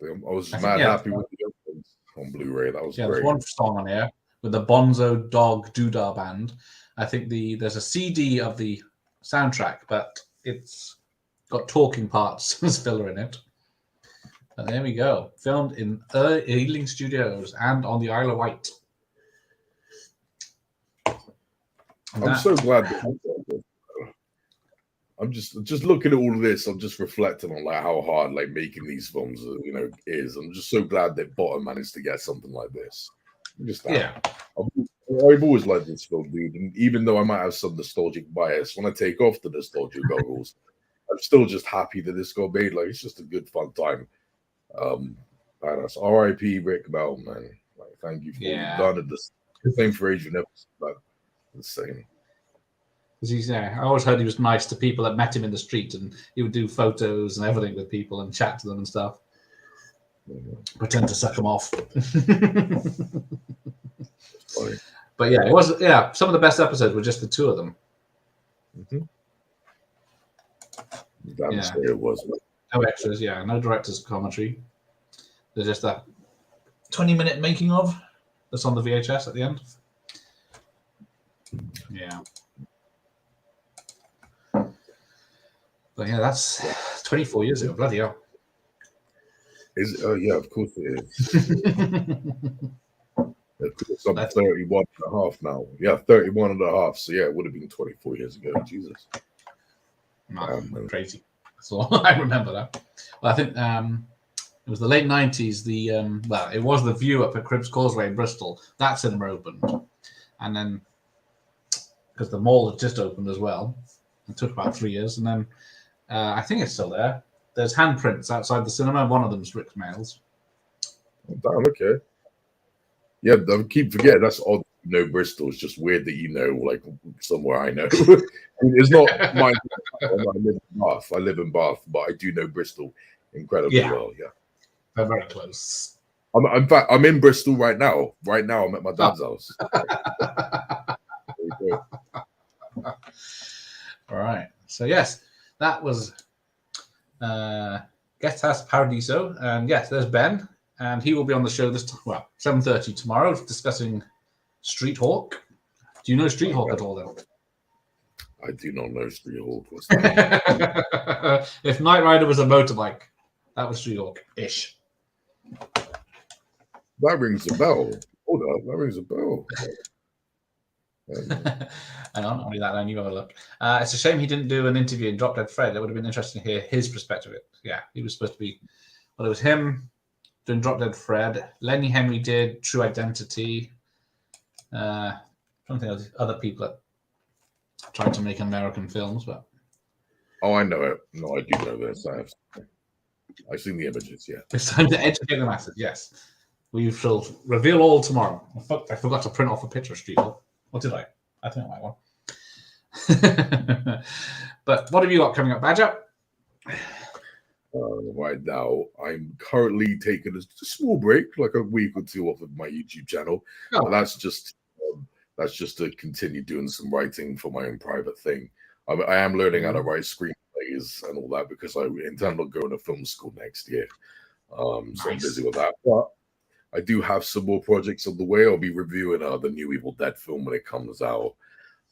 was mad happy with the openings on Blu-ray. That was great. There's one song on here with the Bonzo Dog Doodah Band. I think there's a CD of the soundtrack, but it's got talking parts as filler in it. And there we go. Filmed in Ealing Studios and on the Isle of Wight. I'm so glad that I'm just looking at all of this. I'm just reflecting on like how hard like making these films, is. I'm just so glad that Bottom managed to get something like this. I've always liked this film, dude. And even though I might have some nostalgic bias, when I take off the nostalgia goggles, I'm still just happy that this got made. Like it's just a good fun time. Badass. R.I.P. Rick Bell, man. Like, thank you for what you've done. The same for Adrian Evans, but the same. I always heard he was nice to people that met him in the street, and he would do photos and everything with people and chat to them and stuff. Pretend to suck them off. But yeah, it was some of the best episodes were just the two of them. It was. No extras, no director's commentary. There's just that 20-minute making of that's on the VHS at the end. Yeah. But yeah, that's 24 years ago. Bloody hell. Of course it is. I'm 31 and a half now. Yeah, 31 and a half. So yeah, it would have been 24 years ago. Jesus. Crazy. So I remember that. Well, I think it was the late 90s. It was the View up at Cribbs Causeway in Bristol. That cinema opened. And then, because the mall had just opened as well, it took about 3 years. And then I think it's still there. There's handprints outside the cinema. One of them's Rick Mail's. Oh, damn, okay. Yeah, I keep forgetting. That's odd. Bristol. It's just weird that like somewhere I know. I mean, it's not my. I live in Bath. But I do know Bristol incredibly well. Yeah, they're very close. In fact, I'm in Bristol right now. Right now, I'm at my dad's house. All right. So yes, that was Get Us Paradiso, and yes, there's Ben, and he will be on the show 7:30 tomorrow, discussing Street Hawk. Do you know Street Hawk at all, then? I do not know Street Hawk. What's that? If Knight Rider was a motorbike, that was Street Hawk-ish. That rings a bell. Hold on, that rings a bell. Hang on, only that. I knew I would look. It's a shame he didn't do an interview in Drop Dead Fred. It would have been interesting to hear his perspective of it. Yeah, he was supposed to be. Well, it was him doing Drop Dead Fred. Lenny Henry did True Identity. I don't think there's other people that tried to make American films, but Oh, I know it. No, I do know this. I've seen the images. Yeah. it's time to educate the masses. Yes, we shall reveal all tomorrow. I forgot to print off a picture, Street. What did I? I think I might one. But what have you got coming up, Badger? Right now, I'm currently taking a small break, like a week or two off of my YouTube channel. Oh. But that's just to continue doing some writing for my own private thing. I am learning how to write screenplays and all that because I intend on going to film school next year. So I'm busy with that. But I do have some more projects on the way. I'll be reviewing the new Evil Dead film when it comes out.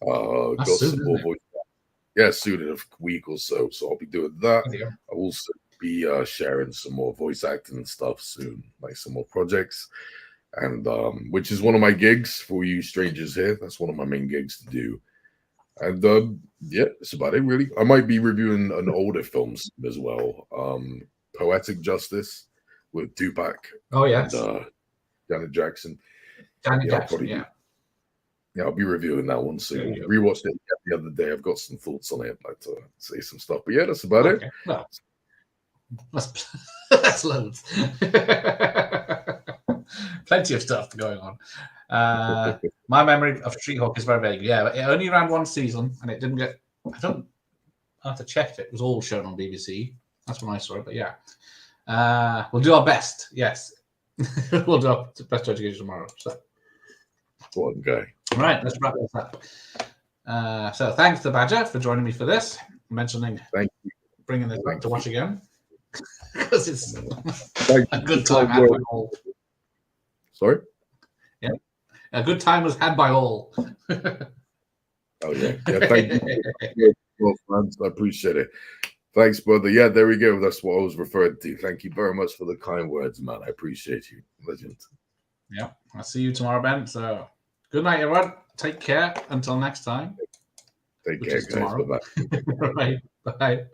Got some more voice. Yeah, soon in a week or so. So I'll be doing that. I'll also be sharing some more voice acting and stuff soon, like some more projects. And which is one of my gigs for you strangers here. That's one of my main gigs to do. And yeah, that's about it really. I might be reviewing an older film as well. Poetic Justice with Tupac. Oh yes. And, Janet Jackson. Janet Jackson, yeah. Yeah, I'll be reviewing that one soon. Rewatched it the other day. I've got some thoughts on it. I'd like to say some stuff. But yeah, that's about it. Well, that's loads. Plenty of stuff going on. My memory of Street Hawk is very vague. Yeah, it only ran one season and it didn't get. I have to check it. It was all shown on BBC. That's when I saw it. But yeah, we'll do our best. Yes, we'll do our best to education tomorrow. So. One guy. All right, let's wrap this up. So thanks to Badger for joining me for this. Mentioning, bringing this back to watch again because it's a good time had by all. Sorry. Yeah, a good time was had by all. Oh yeah, thank you, well, friends. I appreciate it. Thanks, brother. Yeah, there we go. That's what I was referring to. Thank you very much for the kind words, man. I appreciate you, legend. Yeah, I'll see you tomorrow, Ben. So. Good night, everyone. Take care. Until next time. Take care, guys. Bye-bye. All right. Bye.